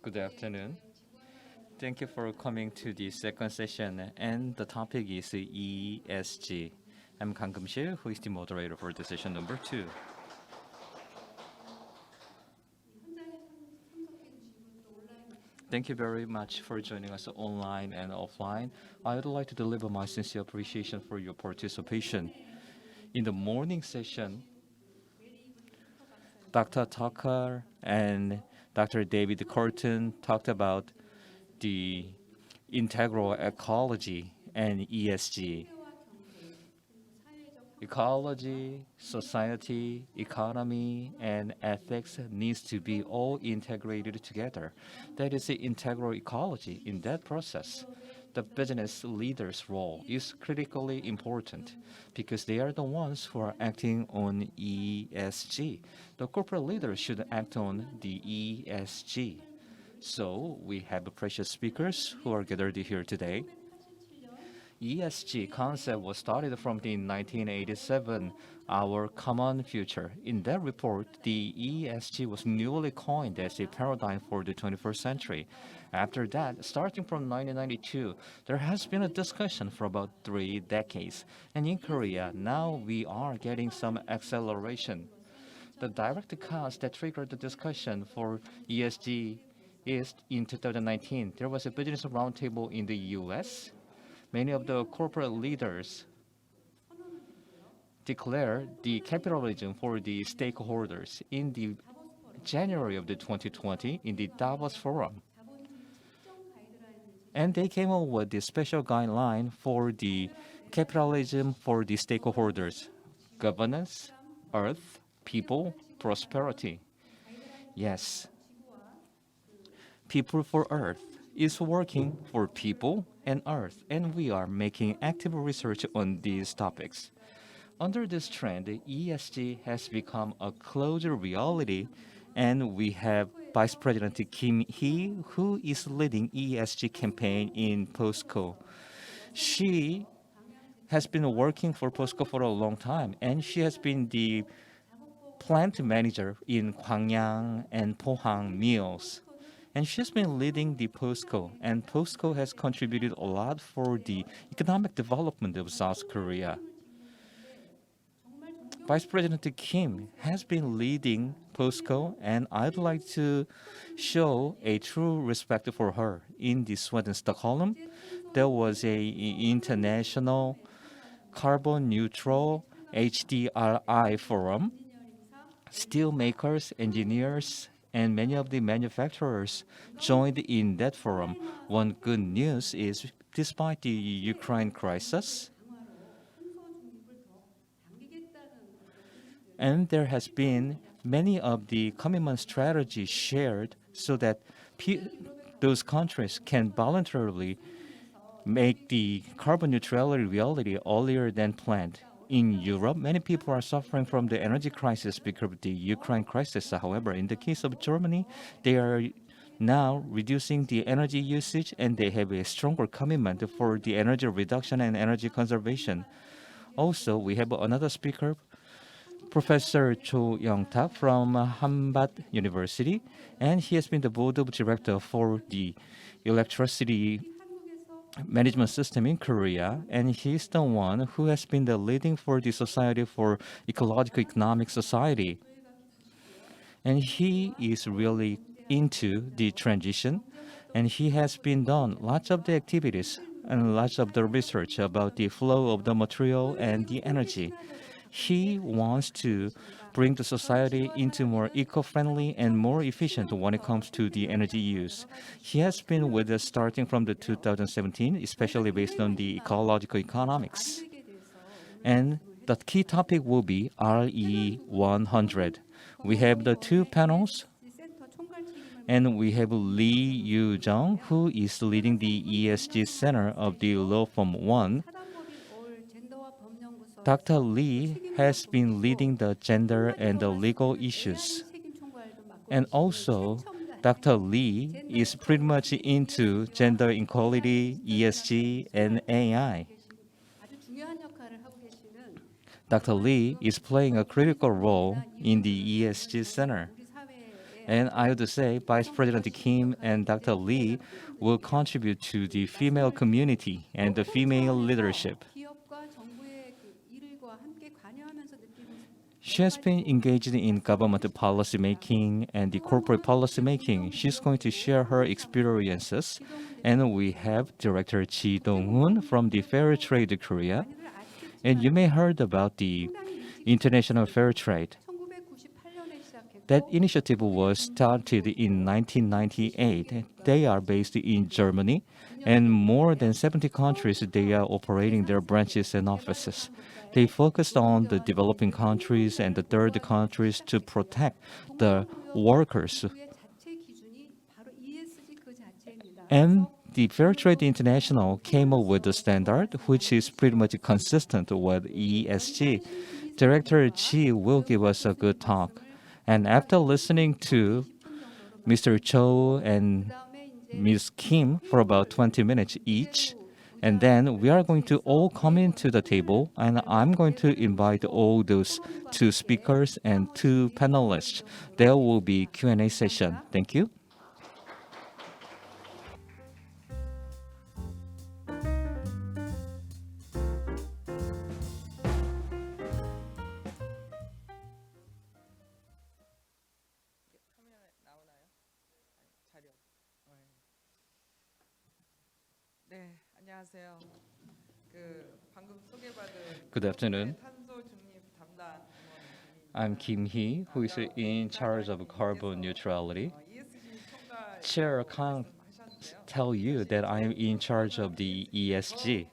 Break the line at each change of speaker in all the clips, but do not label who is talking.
Good afternoon. Thank you for coming to the second session, and the topic is ESG. I'm Kang Kumsil, who is the moderator for the session number 2. Thank you very much for joining us online and offline. I would like to deliver my sincere appreciation for your participation. In the morning session, Dr. Tucker and Dr. David Corton talked about the integral ecology and ESG. Ecology, society, economy, and ethics needs to be all integrated together. That is the integral ecology. In that process, the business leader's role is critically important because they are the ones who are acting on ESG. The corporate leader should act on the ESG. So we have precious speakers who are gathered here today. ESG concept was started from the 1987, Our Common Future. In that report, the ESG was newly coined as a paradigm for the 21st century. After that, starting from 1992, there has been a discussion for about 3 decades. And in Korea, now we are getting some acceleration. The direct cause that triggered the discussion for ESG is in 2019. There was a business roundtable in the US. Many of the corporate leaders declared the capitalism for the stakeholders in the January of the 2020 in the Davos Forum. And they came up with the special guideline for the capitalism for the stakeholders: governance, earth, people, prosperity. Yes, people for earth is working for people and earth, and we are making active research on these topics. Under this trend, ESG has become a closer reality, and we have Vice President Kim Hee, who is leading ESG campaign in POSCO. She has been working for POSCO for a long time, and she has been the plant manager in Gwangyang and Pohang mills. And she's been leading the POSCO, and POSCO has contributed a lot for the economic development of South Korea. Vice President Kim has been leading POSCO, and I'd like to show a true respect for her. In the Sweden Stockholm, there was a international carbon neutral HDRI forum. Steel makers, engineers, and many of the manufacturers joined in that forum. One good news is, despite the Ukraine crisis, and there has been many of the commitment strategies shared so that those countries can voluntarily make the carbon neutrality reality earlier than planned. In Europe, many people are suffering from the energy crisis because of the Ukraine crisis. However, in the case of Germany, they are now reducing the energy usage, and they have a stronger commitment for the energy reduction and energy conservation. Also, we have another speaker, Professor Youngtak from Hanbat University, and he has been the board of director for the electricity management system in Korea, and he's the one who has been the leading for the Society for Ecological Economic Society. And he is really into the transition, and he has been done lots of the activities and lots of the research about the flow of the material and the energy. He wants to bring the society into more eco-friendly and more efficient when it comes to the energy use. He has been with us starting from the 2017, especially based on the ecological economics. And the key topic will be RE100. We have the 2 panels, and we have Youjung, who is leading the ESG Center of the Law Firm 1. Dr. Lee has been leading the gender and the legal issues. And also, Dr. Lee is pretty much into gender equality, ESG, and AI. Dr. Lee is playing a critical role in the ESG Center. And I would say Vice President Kim and Dr. Lee will contribute to the female community and the female leadership. She has been engaged in government policy making and the corporate policy making. She's going to share her experiences. And we have Director Donghoon from the Fairtrade Korea. And you may heard about the International Fairtrade. That initiative was started in 1998. They are based in Germany, and more than 70 countries they are operating their branches and offices. They focused on the developing countries and the third countries to protect the workers. And the Fairtrade International came up with a standard which is pretty much consistent with ESG. Director Chi will give us a good talk. And after listening to Mr. Cho and Ms. Kim for about 20 minutes each, and then we are going to all come into the table, and I'm going to invite all those two speakers and two panelists. There will be Q&A session. Thank you. Good afternoon. I'm Kim Hee, who is in charge of carbon neutrality. Chair Kang tell you that I'm in charge of the ESG.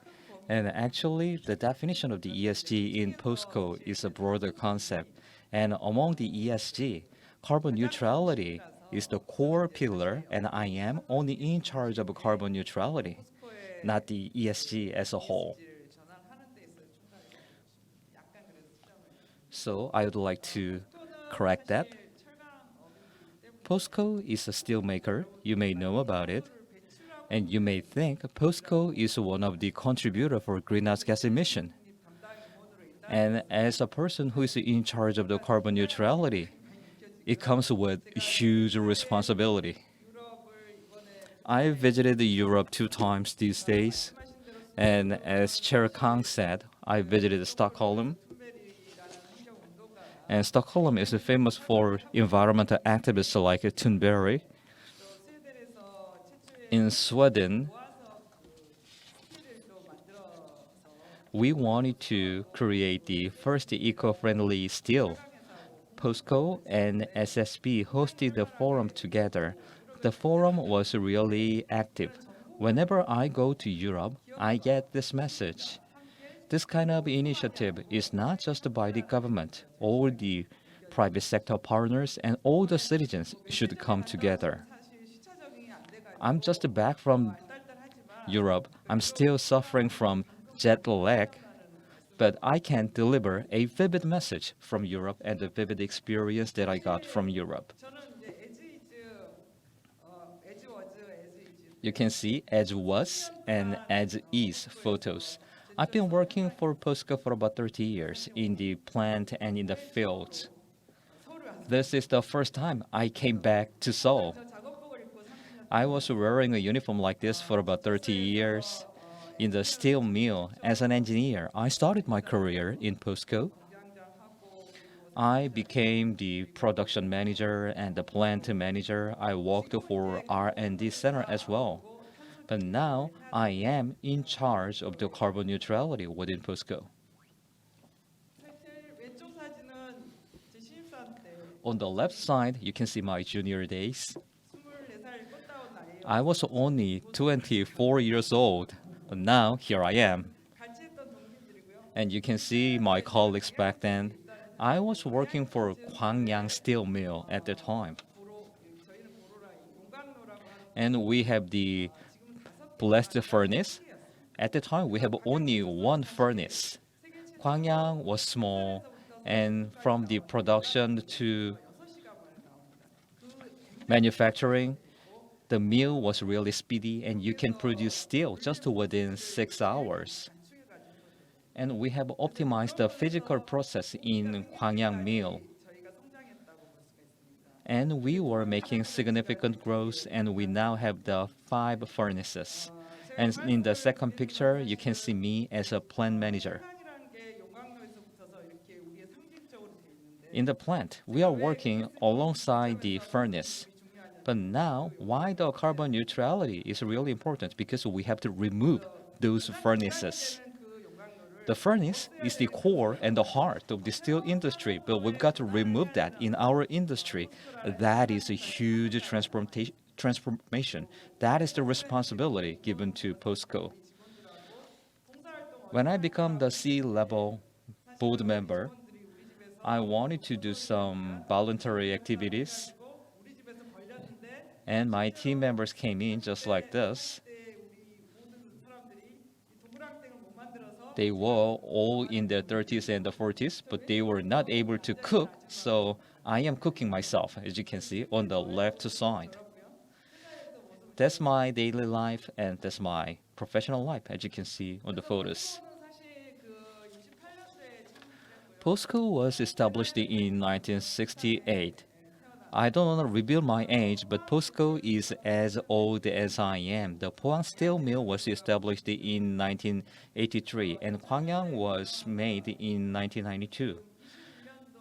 And actually, the definition of the ESG in POSCO is a broader concept. And among the ESG, carbon neutrality is the core pillar, and I am only in charge of carbon neutrality, not the ESG as a whole. So I would like to correct that. POSCO is a steel maker. You may know about it. And you may think POSCO is one of the contributors for greenhouse gas emission. And as a person who is in charge of the carbon neutrality, it comes with huge responsibility. I visited Europe 2 times these days. And as Chair Kang said, I visited Stockholm. And Stockholm is famous for environmental activists like Thunberg. In Sweden, we wanted to create the first eco-friendly steel. POSCO and SSB hosted the forum together. The forum was really active. Whenever I go to Europe, I get this message. This kind of initiative is not just by the government. All the private sector partners and all the citizens should come together. I'm just back from Europe. I'm still suffering from jet lag, but I can deliver a vivid message from Europe and the vivid experience that I got from Europe. You can see as was and as is photos. I've been working for POSCO for about 30 years in the plant and in the field. This is the first time I came back to Seoul. I was wearing a uniform like this for about 30 years. In the steel mill as an engineer, I started my career in POSCO. I became the production manager and the plant manager. I worked for R&D center as well. But now I am in charge of the carbon neutrality within POSCO. On the left side, you can see my junior days. I was only 24 years old, but now here I am. And you can see my colleagues back then. I was working for Gwangyang Steel Mill at the time. And we have the blast furnace. At the time, we have only one furnace. Gwangyang was small, and from the production to manufacturing, the mill was really speedy, and you can produce steel just within 6 hours. And we have optimized the physical process in Gwangyang mill. And we were making significant growth, and we now have the 5 furnaces. And in the second picture, you can see me as a plant manager. In the plant, we are working alongside the furnace. But now, why the carbon neutrality is really important? Because we have to remove those furnaces. The furnace is the core and the heart of the steel industry, but we've got to remove that in our industry. That is a huge transformation. That is the responsibility given to POSCO. When I become the C-level board member, I wanted to do some voluntary activities, and my team members came in just like this. They were all in their 30s and the 40s, but they were not able to cook, so I am cooking myself, as you can see on the left side. That's my daily life, and that's my professional life, as you can see on the photos. POSCO was established in 1968. I don't want to reveal my age, but POSCO is as old as I am. The Pohang Steel Mill was established in 1983, and Gwangyang was made in 1992.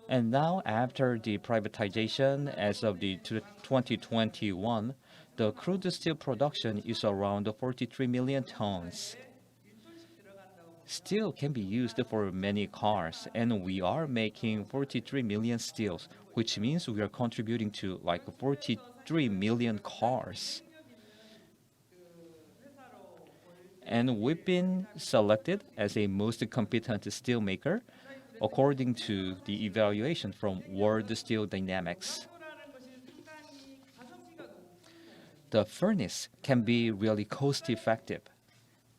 And now, after the privatization, as of the 2021, the crude steel production is around 43 million tons. Steel can be used for many cars, and we are making 43 million steels, which means we are contributing to like 43 million cars. And we've been selected as a most competent steelmaker according to the evaluation from World Steel Dynamics. The furnace can be really cost effective.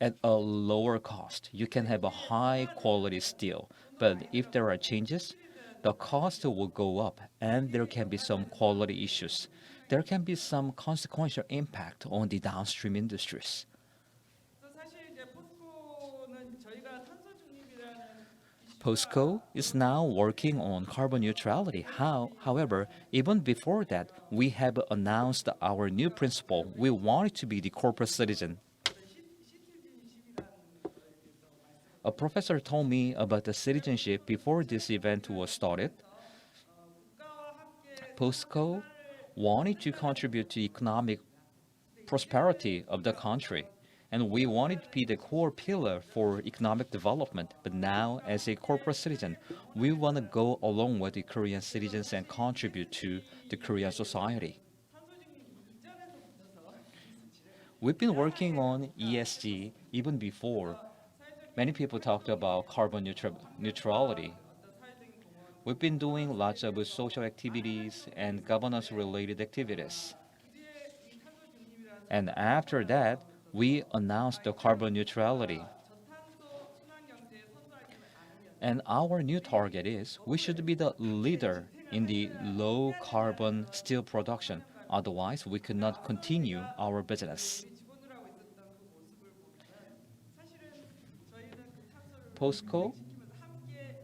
At a lower cost, you can have a high quality steel, but if there are changes, the cost will go up and there can be some quality issues. There can be some consequential impact on the downstream industries. POSCO is now working on carbon neutrality. However, even before that, we have announced our new principle. We wanted to be the corporate citizen. A professor told me about the citizenship before this event was started. POSCO wanted to contribute to economic prosperity of the country, and we wanted to be the core pillar for economic development. But now, as a corporate citizen, we want to go along with the Korean citizens and contribute to the Korean society. We've been working on ESG even before. Many people talked about carbon neutrality. We've been doing lots of social activities and governance-related activities. And after that, we announced the carbon neutrality. And our new target is we should be the leader in the low-carbon steel production. Otherwise, we could not continue our business. POSCO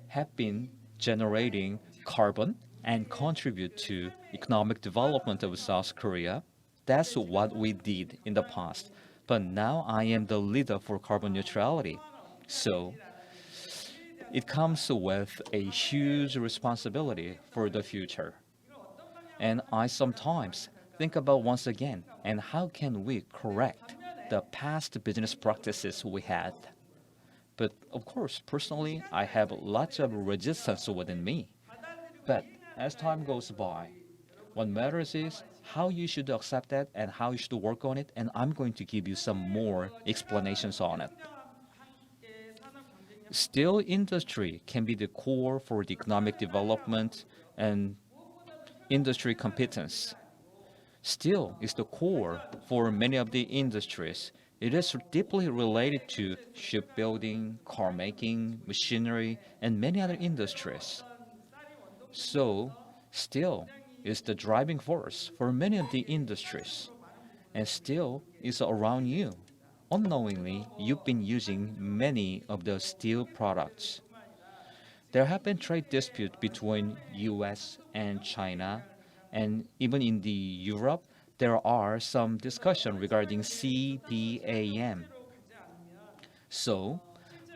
have been generating carbon and contribute to economic development of South Korea. That's what we did in the past. But now I am the leader for carbon neutrality. So it comes with a huge responsibility for the future. And I sometimes think about once again, and how can we correct the past business practices we had? But of course, personally, I have lots of resistance within me. But as time goes by, what matters is how you should accept that and how you should work on it, and I'm going to give you some more explanations on it. Steel industry can be the core for the economic development and industry competence. Steel is the core for many of the industries. It is deeply related to shipbuilding, car making, machinery, and many other industries. So, steel is the driving force for many of the industries. And steel is around you. Unknowingly, you've been using many of the steel products. There have been trade disputes between US and China, And even in the Europe, there are some discussion regarding CBAM. So,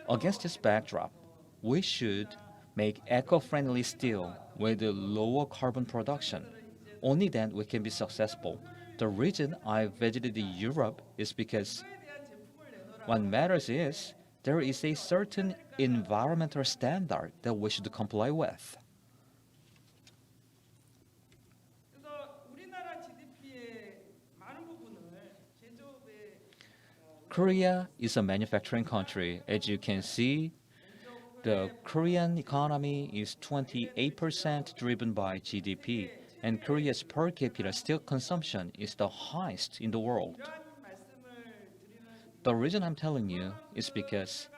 against this backdrop, we should make eco-friendly steel with a lower carbon production. Only then we can be successful. The reason I visited Europe is because what matters is there is a certain environmental standard that we should comply with. Korea is a manufacturing country. As you can see, the Korean economy is 28% driven by GDP, and Korea's per capita steel consumption is the highest in the world. The reason I'm telling you is because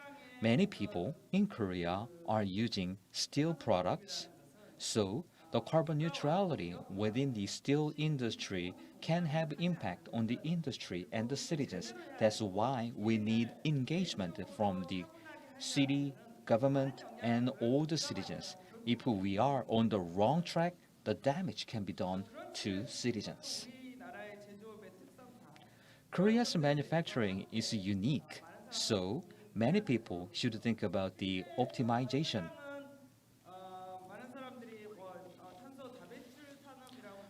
many people in Korea are using steel products, so the carbon neutrality within the steel industry can have impact on the industry and the citizens. That's why we need engagement from the city, government, and all the citizens. If we are on the wrong track, the damage can be done to citizens. Korea's manufacturing is unique, so many people should think about the optimization.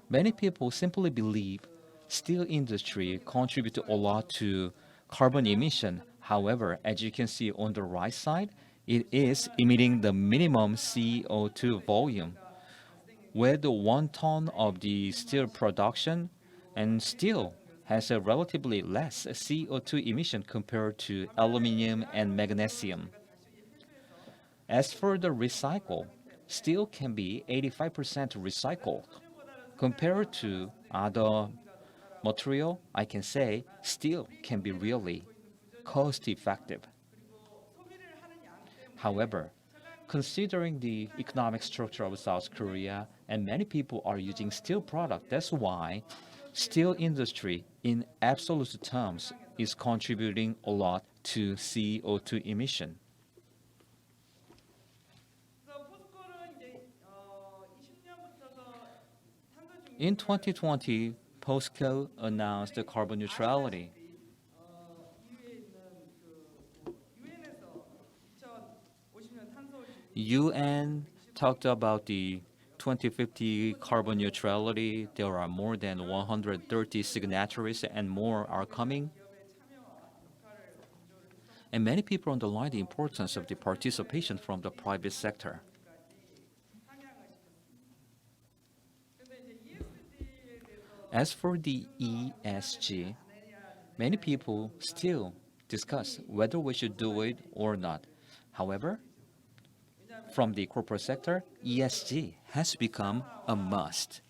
Many people simply believe steel industry contribute a lot to carbon emission. However, as you can see on the right side, it is emitting the minimum CO2 volume. With 1 ton of the steel production, and steel has a relatively less CO2 emission compared to aluminum and magnesium. As for the recycle, steel can be 85% recycled. Compared to other material, I can say steel can be really cost effective. However, considering the economic structure of South Korea and many people are using steel product, that's why steel industry in absolute terms is contributing a lot to CO2 emission. In 2020, POSCO announced carbon neutrality. UN talked about the 2050 carbon neutrality. There are more than 130 signatories and more are coming. And many people underline the importance of the participation from the private sector. As for the ESG, many people still discuss whether we should do it or not. However, from the corporate sector, ESG has become a must.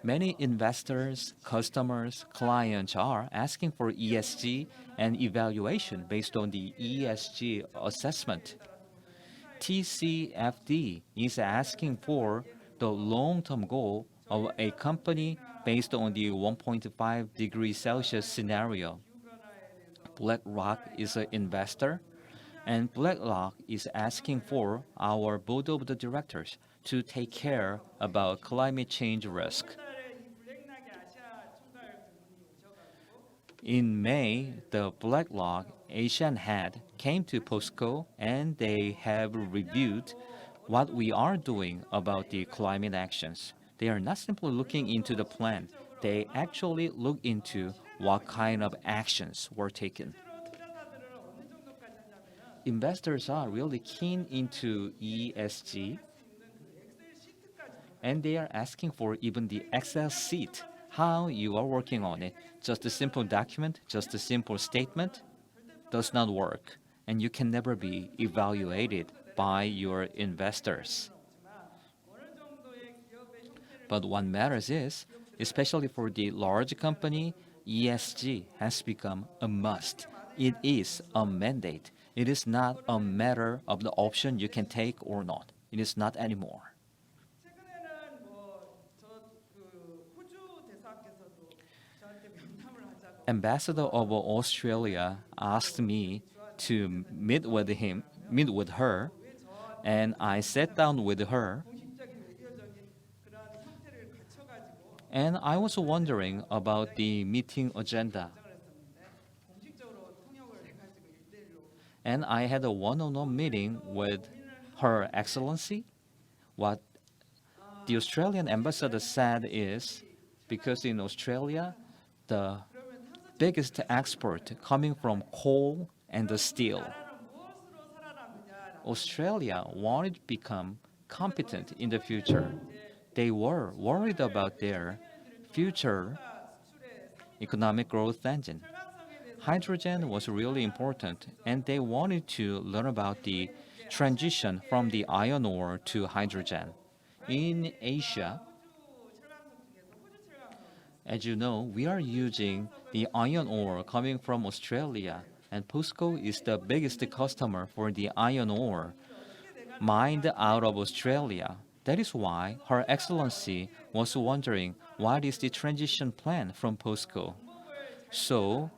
Many investors, customers, clients are asking for ESG and evaluation based on the ESG assessment. TCFD is asking for the long-term goal of a company based on the 1.5 degrees Celsius scenario. BlackRock is an investor, and BlackRock is asking for our board of the directors to take care about climate change risk. In May, the BlackRock Asian head came to POSCO and they have reviewed what we are doing about the climate actions. They are not simply looking into the plan, they actually look into what kind of actions were taken. Investors are really keen into ESG, and they are asking for even the Excel sheet, how you are working on it. Just a simple document, just a simple statement does not work, and you can never be evaluated by your investors. But what matters is, especially for the large company, ESG has become a must. It is a mandate. It is not a matter of the option you can take or not. It is not anymore. Ambassador of Australia asked me to meet with her, and I sat down with her. And I was wondering about the meeting agenda. And I had a one-on-one meeting with Her Excellency. What the Australian ambassador said is, because in Australia, the biggest export coming from coal and the steel. Australia wanted to become competent in the future. They were worried about their future economic growth engine. Hydrogen was really important, and they wanted to learn about the transition from the iron ore to hydrogen. In Asia, as you know, we are using the iron ore coming from Australia, and POSCO is the biggest customer for the iron ore mined out of Australia. That is why Her Excellency was wondering what is the transition plan from POSCO. So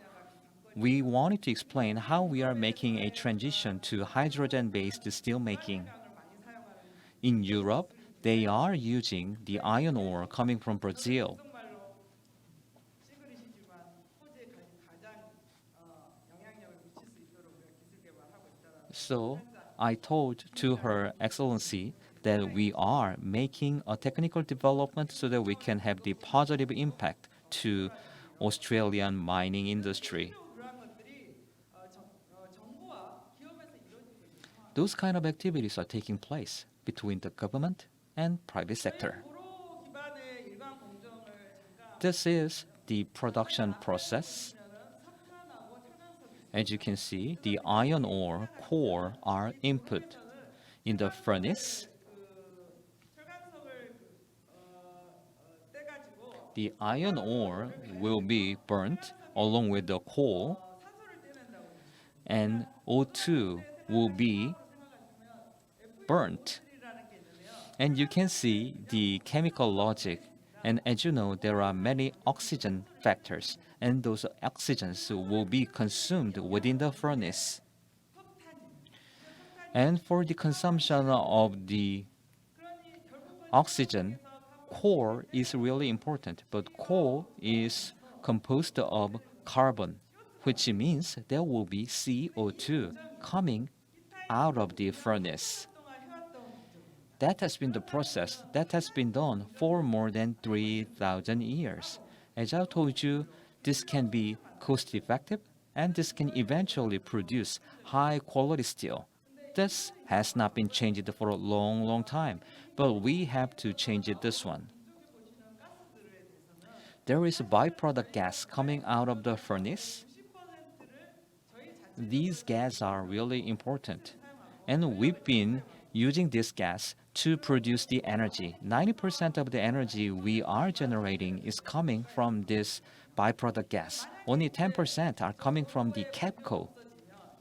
we wanted to explain how we are making a transition to hydrogen-based steelmaking. In Europe, they are using the iron ore coming from Brazil. So I told to Her Excellency that we are making a technical development so that we can have the positive impact to Australian mining industry. Those kind of activities are taking place between the government and private sector. This is the production process. As you can see, the iron ore core are input in the furnace. The iron ore will be burnt along with the coal, and O2 will be burnt. And you can see the chemical logic. And as you know, there are many oxygen factors, and those oxygens will be consumed within the furnace. And for the consumption of the oxygen, coal is really important, but coal is composed of carbon, which means there will be CO2 coming out of the furnace. That has been the process that has been done for more than 3,000 years. As I told you, this can be cost effective and this can eventually produce high quality steel. This has not been changed for a long time, but we have to change it this one. There is a byproduct gas coming out of the furnace. These gases are really important, and we've been using this gas to produce the energy. 90% of the energy we are generating is coming from this byproduct gas. Only 10% are coming from the CAPCO.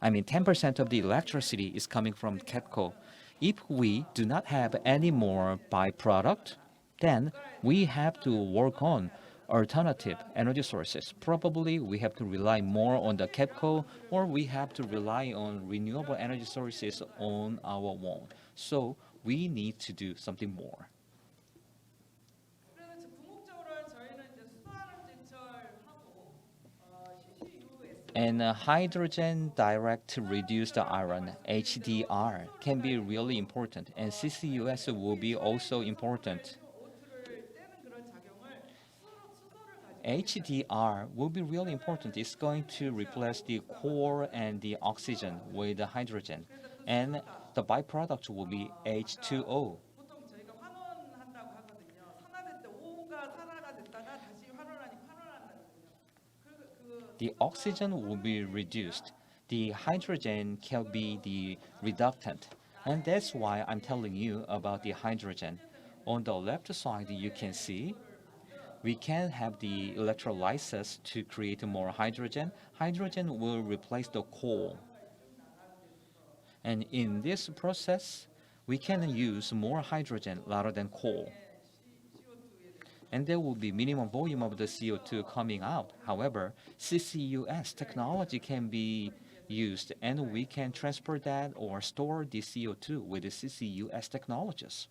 10% of the electricity is coming from CAPCO. If we do not have any more byproduct, then we have to work on alternative energy sources. Probably we have to rely more on the CAPCO, or we have to rely on renewable energy sources on our own. So we need to do something more. And hydrogen direct reduced iron, HDR, can be really important, and CCUS will be also important. HDR will be really important. It's going to replace the coal and the oxygen with the hydrogen, and the byproduct will be H2O. The oxygen will be reduced. The hydrogen can be the reductant, and that's why I'm telling you about the hydrogen. On the left side, you can see we can have the electrolysis to create more hydrogen. Hydrogen will replace the coal. And in this process, we can use more hydrogen rather than coal. And there will be minimum volume of the CO2 coming out. However, CCUS technology can be used, and we can transport that or store the CO2 with the CCUS technologies.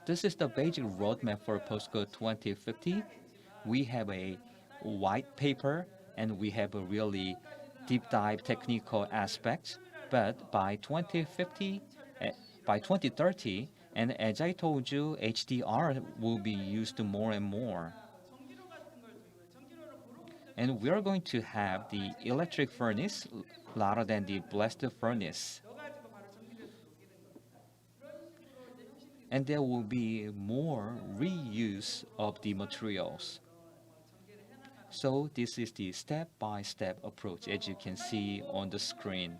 This is the basic roadmap for POSCO 2050. We have a white paper and we have a really deep dive technical aspects. But by 2050, by 2030, and as I told you, HDR will be used more and more. And we are going to have the electric furnace rather than the blast furnace. And there will be more reuse of the materials. So this is the step-by-step approach, as you can see on the screen.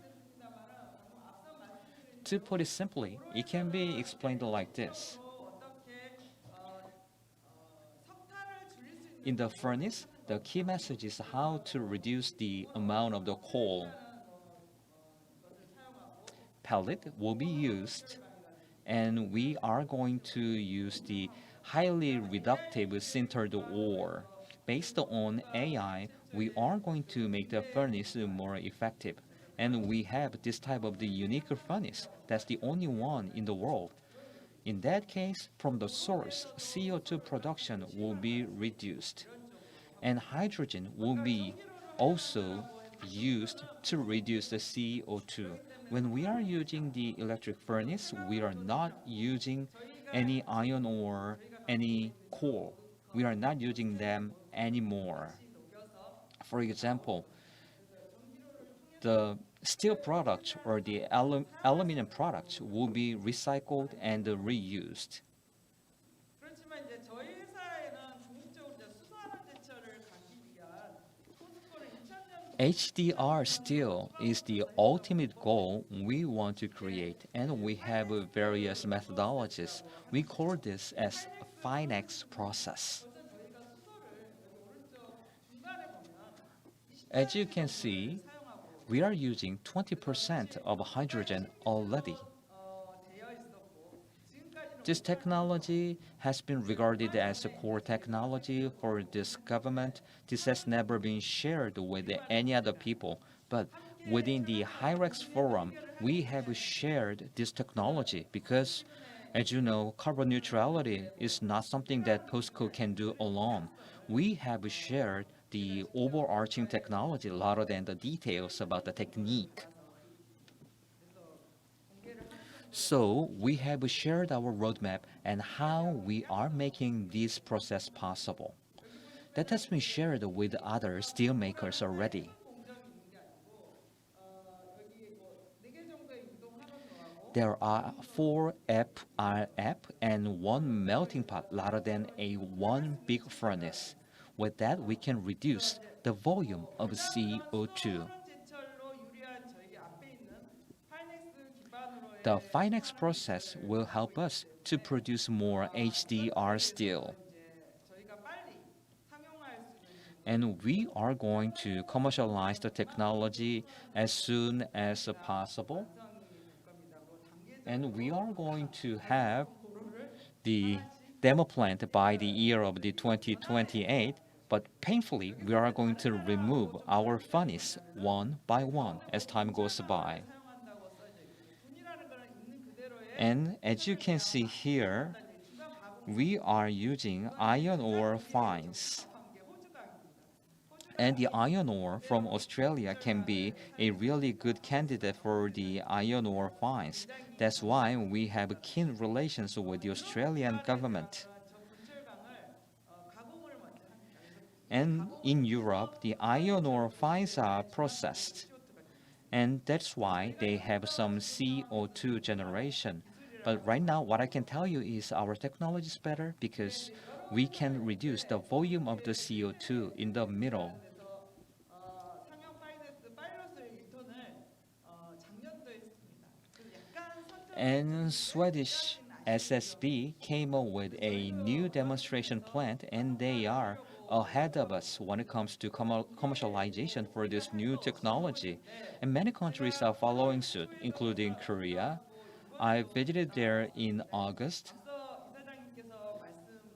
To put it simply, it can be explained like this. In the furnace, the key message is how to reduce the amount of the coal. Pellet will be used, and we are going to use the highly reductive sintered ore. Based on AI, we are going to make the furnace more effective. And we have this type of the unique furnace. That's the only one in the world. In that case, from the source, CO2 production will be reduced. And hydrogen will be also used to reduce the CO2. When we are using the electric furnace, we are not using any iron ore, any coal. We are not using them anymore. For example, the steel products or the aluminum products will be recycled and reused. HDR steel is the ultimate goal we want to create, and we have various methodologies. We call this as FINEX process. As you can see, we are using 20% of hydrogen already. This technology has been regarded as a core technology for this government. This has never been shared with any other people. But within the HIREX forum, we have shared this technology because, as you know, carbon neutrality is not something that POSCO can do alone. We have shared the overarching technology rather than the details about the technique. So we have shared our roadmap and how we are making this process possible. That has been shared with other steel makers already. There are 4 FRF and 1 melting pot rather than a 1 big furnace. With that, we can reduce the volume of CO2. The FINEX process will help us to produce more HDR steel. And we are going to commercialize the technology as soon as possible. And we are going to have the demo plant by the year of the 2028. But painfully, we are going to remove our furnace one by one as time goes by. And as you can see here, we are using iron ore fines. And the iron ore from Australia can be a really good candidate for the iron ore fines. That's why we have keen relations with the Australian government. And in Europe, the iron ore fines are processed. And that's why they have some CO2 generation. But right now, what I can tell you is our technology is better because we can reduce the volume of the CO2 in the middle. And Swedish SSB came up with a new demonstration plant, and they are ahead of us when it comes to commercialization for this new technology. And many countries are following suit, including Korea. I visited there in August.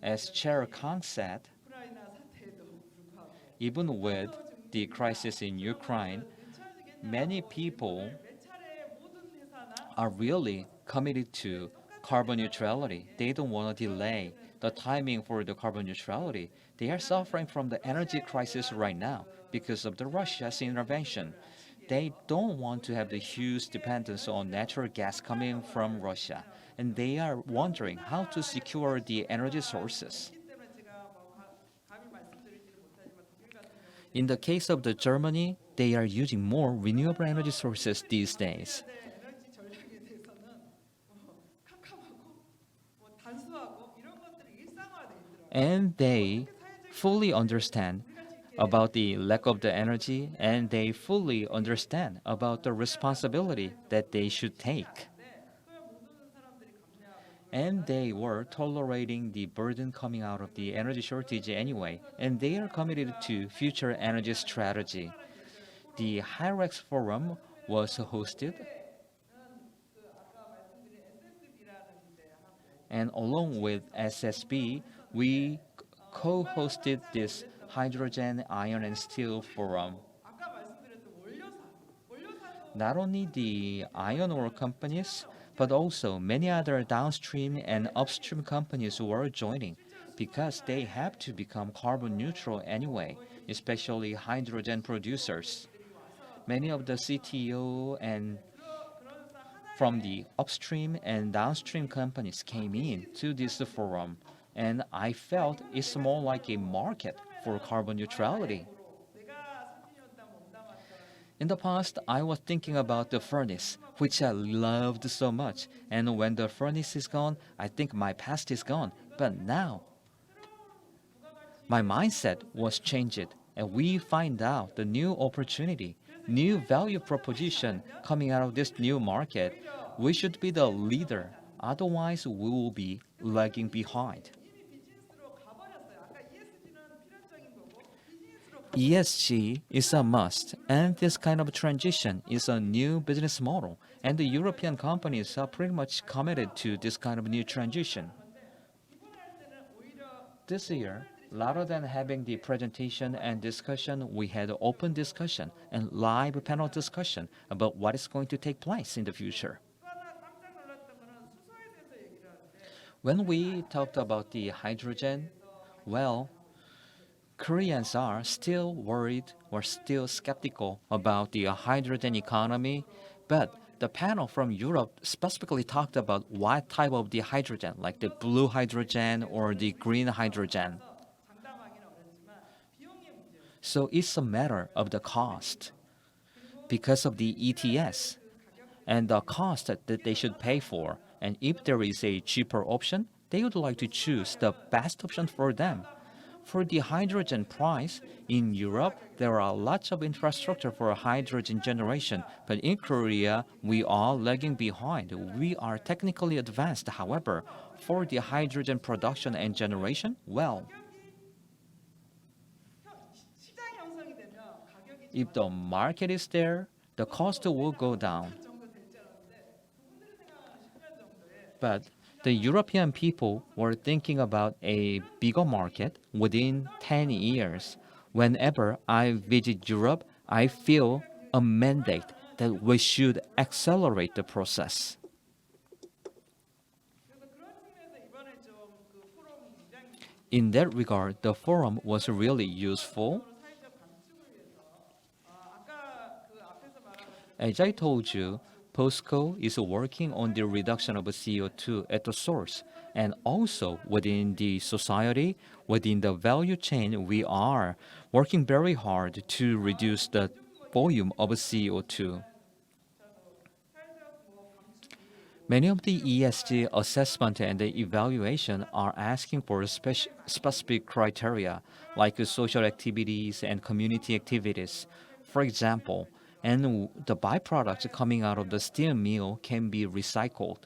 As Chair Kang said, even with the crisis in Ukraine, many people are really committed to carbon neutrality. They don't want to delay the timing for the carbon neutrality. They are suffering from the energy crisis right now because of the Russia's intervention. They don't want to have the huge dependence on natural gas coming from Russia, and they are wondering how to secure the energy sources. In the case of the Germany, they are using more renewable energy sources these days. And they fully understand about the lack of the energy, and they fully understand about the responsibility that they should take. And they were tolerating the burden coming out of the energy shortage anyway, and they are committed to future energy strategy. The Hyrex Forum was hosted, and along with SSB, we co-hosted this Hydrogen, Iron, and Steel Forum. Not only the iron ore companies, but also many other downstream and upstream companies were joining because they have to become carbon neutral anyway, especially hydrogen producers. Many of the CTO and from the upstream and downstream companies came in to this forum, and I felt it's more like a market for carbon neutrality. In the past, I was thinking about the furnace, which I loved so much, and when the furnace is gone, I think my past is gone. But now, my mindset was changed, and we find out the new opportunity, new value proposition coming out of this new market. We should be the leader, otherwise we will be lagging behind. ESG is a must, and this kind of transition is a new business model, and the European companies are pretty much committed to this kind of new transition. This year, rather than having the presentation and discussion, we had open discussion and live panel discussion about what is going to take place in the future. When we talked about the hydrogen, well, Koreans are still worried or still skeptical about the hydrogen economy, but the panel from Europe specifically talked about what type of the hydrogen, like the blue hydrogen or the green hydrogen. So it's a matter of the cost because of the ETS and the cost that they should pay for. And if there is a cheaper option, they would like to choose the best option for them. For the hydrogen price, in Europe, there are lots of infrastructure for hydrogen generation, but in Korea, we are lagging behind. We are technically advanced, however, for the hydrogen production and generation, well, if the market is there, the cost will go down. But the European people were thinking about a bigger market within 10 years. Whenever I visit Europe, I feel a mandate that we should accelerate the process. In that regard, the forum was really useful. As I told you, POSCO is working on the reduction of CO2 at the source, and also within the society, within the value chain, we are working very hard to reduce the volume of CO2. Many of the ESG assessment and the evaluation are asking for specific criteria, like social activities and community activities. For example, and the byproducts coming out of the steel mill can be recycled.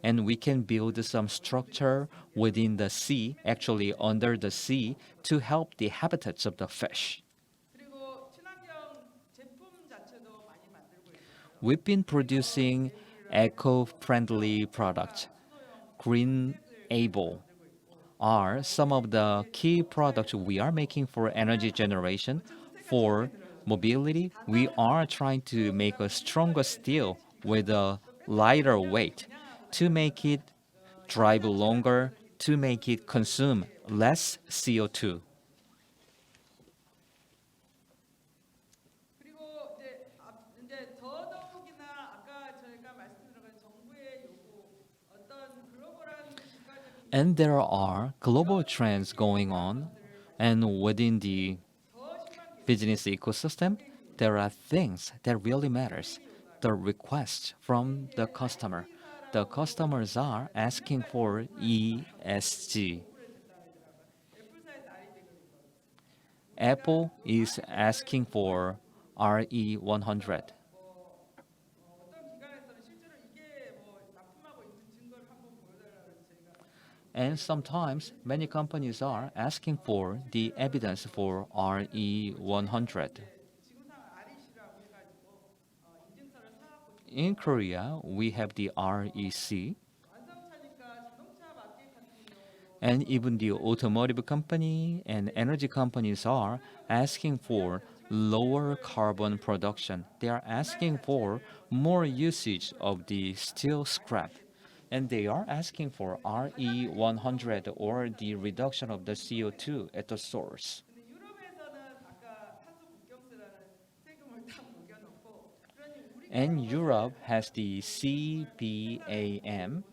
And we can build some structure within the sea, actually under the sea, to help the habitats of the fish. We've been producing eco-friendly products. Green Able are some of the key products we are making for energy generation. For mobility, we are trying to make a stronger steel with a lighter weight. to make it drive longer, to make it consume less CO2.
그리고 이제 더더욱이나 아까 저희가 말씀드린 건 정부의 요구 어떤 글로벌한 국가적인
And there are global trends going on, and within the
더 심한 게
business ecosystem, there are things that really matters. The request from the customer. The customers are asking for ESG.
애플사에서 RED가
Apple is asking for RE100.
어떤 기관에서는 실제로 이게 뭐 납품하고 있는 증거를 한번 보여달라고 해서 저희가
And sometimes many companies are asking for the evidence for RE100.
지구상 REC라고 해가지고 인증서를 사갖고
In Korea, we have the REC,
완성차니까 자동차 마켓 같은 경우도
and even the automotive company and energy companies are asking for lower carbon production. They are asking for more usage of the steel scrap. And they are asking for RE100 or the reduction of the CO2 at the source.
근데 유럽에서는 아까 탄소 국경세라는 세금을 딱 녹여놓고 그러니 우리가
And Europe has the CBAM.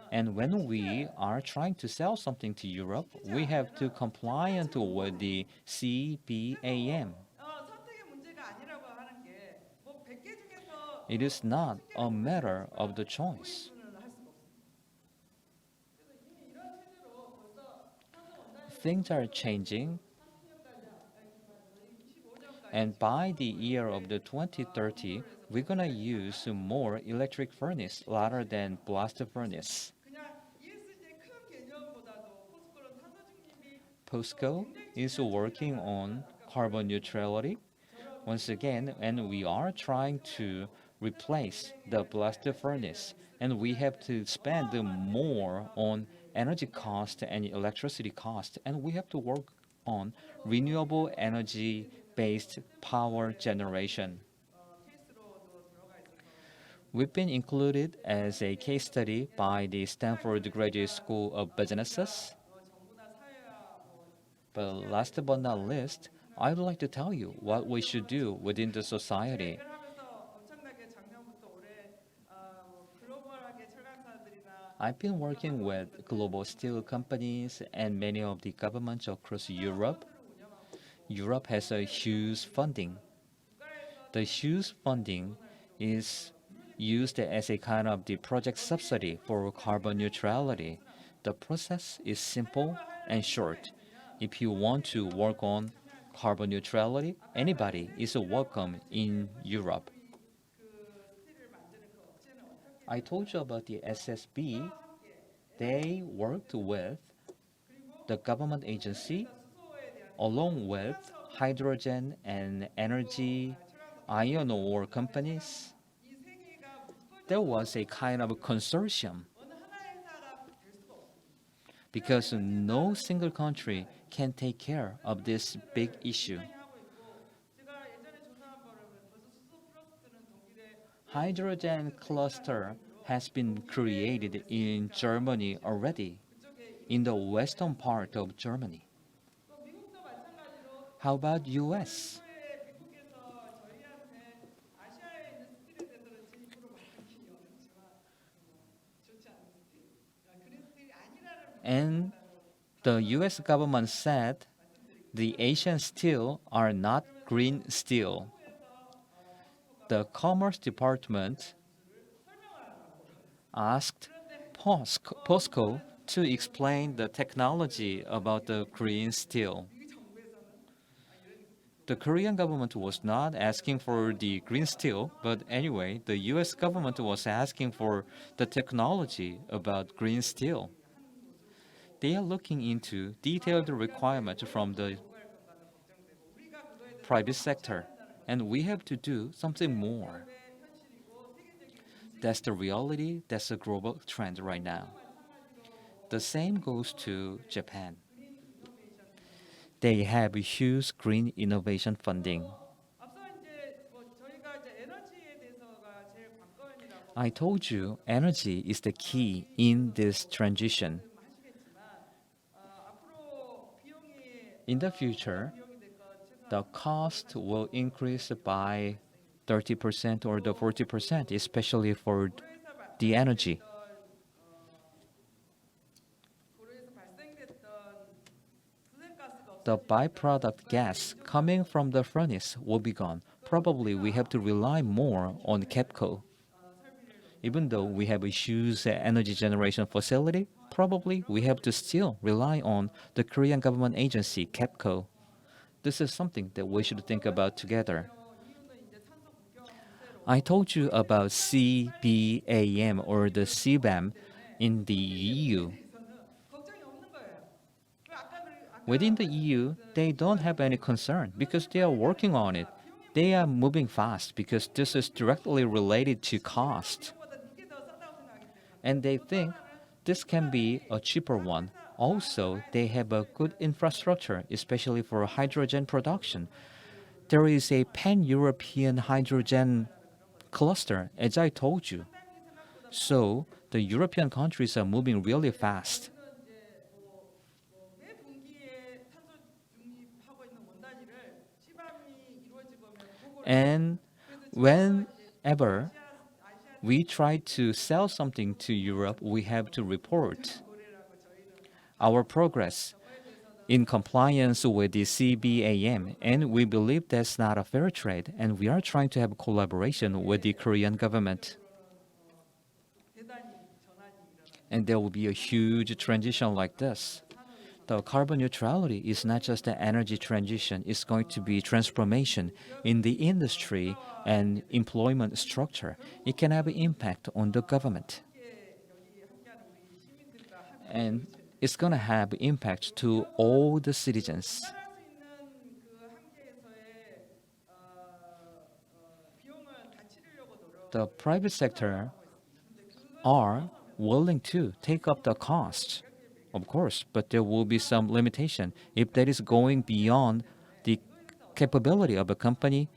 And when we are trying to sell something to Europe, we have to comply with the CBAM.
선택의 문제가 아니라고 하는 게뭐 100개 중에서
It is not a matter of the choice.
는 할 수가 없습니다. 그래서 이미 이런 체제로 벌써 탄소 원자력
Things are changing,
25년까지
and by the year of the 2030, we're gonna use more electric furnace rather than blast furnace.
그냥 ESG의 큰 개념보다도 포스코는 탄소 중립이
POSCO is working on carbon neutrality once again, and we are trying to replace the blast furnace, and we have to spend more on energy cost and electricity cost, and we have to work on renewable energy based power generation.
케이스로도 들어가 있어서
We've been included as a case study by the Stanford Graduate School of Businesses.
정부나 사회와 뭐
But last but not least, I would like to tell you what we should do within the society.
을 하면서 엄청나게 작년부터 올해 뭐 글로벌하게 철강사들이나
I've been working with global steel companies and many of the governments across Europe. Europe has a huge funding. The huge funding is used as a kind of the project subsidy for carbon neutrality. The process is simple and short. If you want to work on carbon neutrality, anybody is welcome in Europe. I told you about the SSB. They worked with the government agency along with hydrogen and energy iron ore companies. There was a kind of consortium
어느 하나의 회사가 될 수가 없습니다.
because no single country can take care of this big issue.
하고 있고 제가 예전에 조사한 바로는 벌써 수소 플러스는 독일의
Hydrogen cluster has been created in Germany already, in the western part of Germany.
또 미국도 마찬가지로
How about US?
미국에서 저희한테 아시아에 있는 스틸에 대해서는 제 입으로 말하기 어렵지만 좋지 않은 스틸, 그린 스틸이 아니라는
And the US government said the Asian steel are not green steel. The Commerce Department asked POSCO to explain the technology about the green steel. The Korean government was not asking for the green steel, but anyway, the US government was asking for the technology about green steel. They are looking into detailed requirements from the private sector, and we have to do something more. That's the reality, that's a global trend right now. The same goes to Japan. They have huge green innovation funding.
앞서 이제 뭐 저희가 이제 에너지에 대해서가 제일 관건이라고
I told you energy is the key in this transition.
하시겠지만 앞으로 비용이
In the future,
비용이 될것 최소한
the cost will increase by 30% or the 40%, especially for the energy.
고로에서 발생됐던 부생가스가
The byproduct gas coming from the furnace will be gone. Probably we have to rely more on KEPCO. Even though we have a huge energy generation facility, probably we have to still rely on the Korean government agency, KEPCO. This is something that we should think about together. I told you about CBAM or the CBAM in the EU.
걱정이 없는 거예요. 아까
Within the EU, they don't have any concern because they are working on it. They are moving fast because this is directly related to cost.
보다 이게 더 싸다고 생각하기 때문에
And they think this can be a cheaper one. Also, they have a good infrastructure, especially for hydrogen production. There is a pan-European hydrogen cluster, as I told you. So, the European countries are moving really fast.
매 분기에 탄소 중립하고 있는 원단위를 시밤이 이루어지고 보고를
And whenever we try to sell something to Europe, we have to report our progress in compliance with the CBAM, and we believe that's not a fair trade, and we are trying to have collaboration with the Korean government.
대단히 전환이 일어나요.
And there will be a huge transition like this. The carbon neutrality is not just an energy transition, it's going to be transformation in the industry and employment structure. It can have an impact on the government. And it's going to have impact to all the citizens.
따라할 수 있는 그 한계에서의 비용을 다 치르려고 노력.
The private sector are willing to take up the cost, of course, but there will be some limitation. If that is going beyond the capability of a company,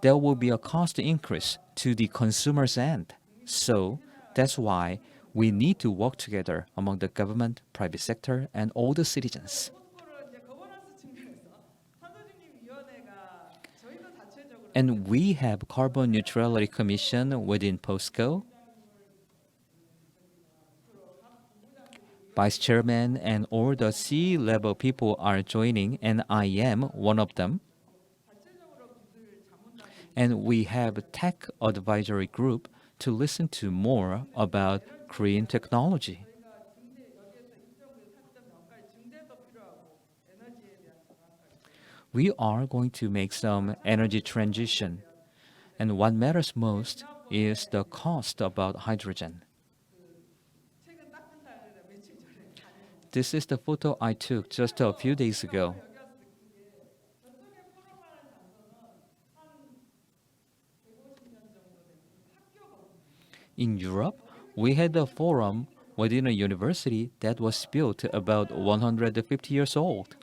there will be a cost increase to the consumer's end. So that's why we need to work together among the government, private sector, and all the citizens.
포스코를 이제 거버넌스 측면에서 탄소중립위원회가 저희도 자체적으로
And we have carbon neutrality commission within POSCO. Vice chairman and all the C-level people are joining, and I am one of them. And we have a tech advisory group to listen to more about Korean technology.
여기에서 일정을 타점 명가의 증대도 필요하고 에너지에 대한 정확하게
We are going to make some energy transition. And what matters most is the cost about hydrogen.
최근 딱 한 달 며칠 전에 다녀온
This is the photo I took just a few days ago.
여기 와서 느낀 게 저쪽에 포럼하는 장소는 한 150년 정도 된 학교거든요.
In Europe, we had a forum within a university that was built about 150 years old.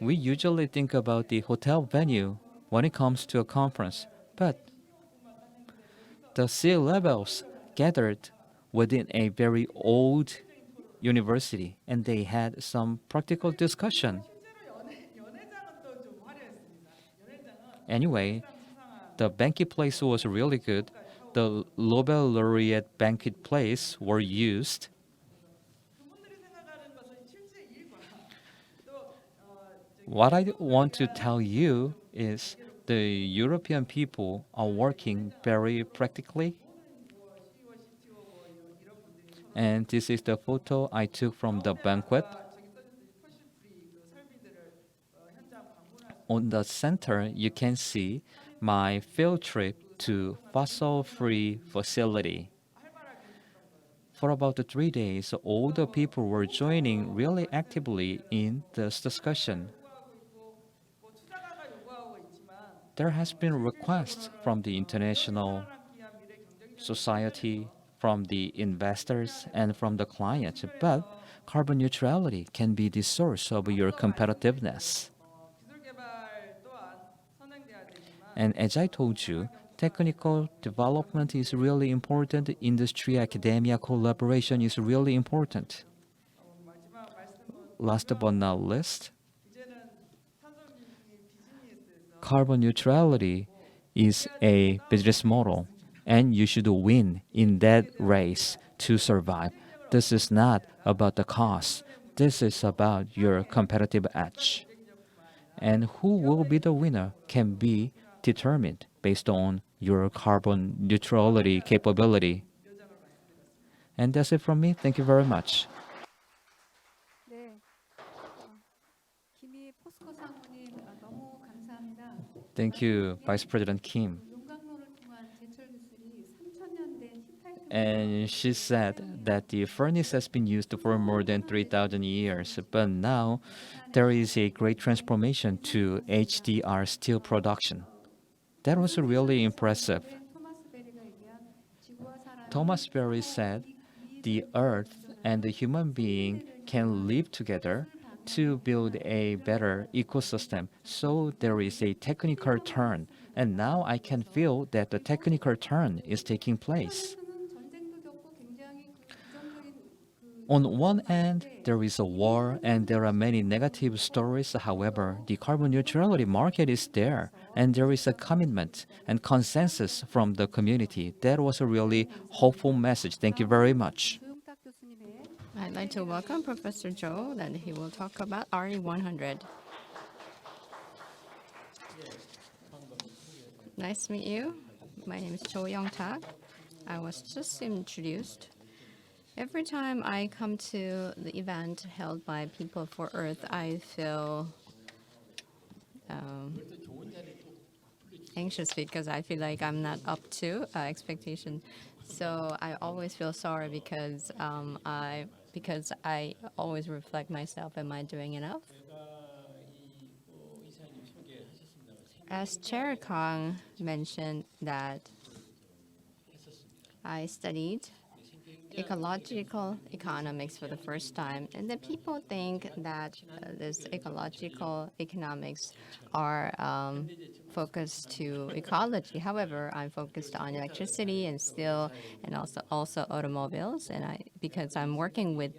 We usually think about the hotel venue when it comes to a conference, but the sea levels gathered within a very old university and they had some practical discussion.
실제로 연회장은 또 좀 화려했습니다. 연회장은
Anyway, the banquet place was really good. The Nobel laureate banquet place were used.
그분들이 생각하는 것은 실제 일과 또
What I want to tell you is the European people are working very practically. And this is the photo I took from the banquet.
저기 써있듯이 포실 프리 그 설비들을 현장 방문할 수
On the center, you can see my field trip to fossil-free facility. For about 3 days, all the people were joining really actively in this discussion.
요구하고 있고 뭐 투자가가 요구하고 있지만
There has been requests from the international
기한 미래 경쟁력
society, from the investors, and from the clients. But carbon neutrality can be the source of your competitiveness.
기술 개발 또한 선행돼야
And as I told you, technical development is really important. Industry academia collaboration is really important.
마지막 말씀은
Last but not least,
이제는 탄소중립이 비즈니스에서
carbon neutrality is a business model, and you should win in that race to survive. This is not about the cost. This is about your competitive edge. And who will be the winner can be determined based on your carbon neutrality capability. And that's it from me. Thank you very much.
네, 김희 포스코 상무님 너무 감사합니다.
Thank you, Vice President Kim.
용광로를 통한 제철 기술이 3,000년 된 히타이트
And she said that the furnace has been used for more than 3,000 years, but now there is a great transformation to HDR steel production. That was really impressive.
토마스 베리가 얘기한 지구와 사람이
Thomas Berry said the earth and the human being can live together to build a better ecosystem. So there is a technical turn. And now I can feel that the technical turn is taking place.
는 전쟁도 겪고 굉장히 부정적인
On one end, there is a war and there are many negative stories. However, the carbon neutrality market is there and there is a commitment and consensus from the community. That was a really hopeful message. Thank you very much.
조용탁 교수님의
I'd like to welcome Professor Zhou, and he will talk about RE100. Nice to meet you. My name is Youngtak. I was just introduced. Every time I come to the event held by People for Earth, I feel anxious because I feel like I'm not up to expectation. So I always feel sorry because I always reflect myself, am I doing enough? As Chair Kang mentioned that I studied ecological economics for the first time, and the people think that this ecological economics are focused to ecology. However, I'm focused on electricity and steel, and also automobiles, and because I'm working with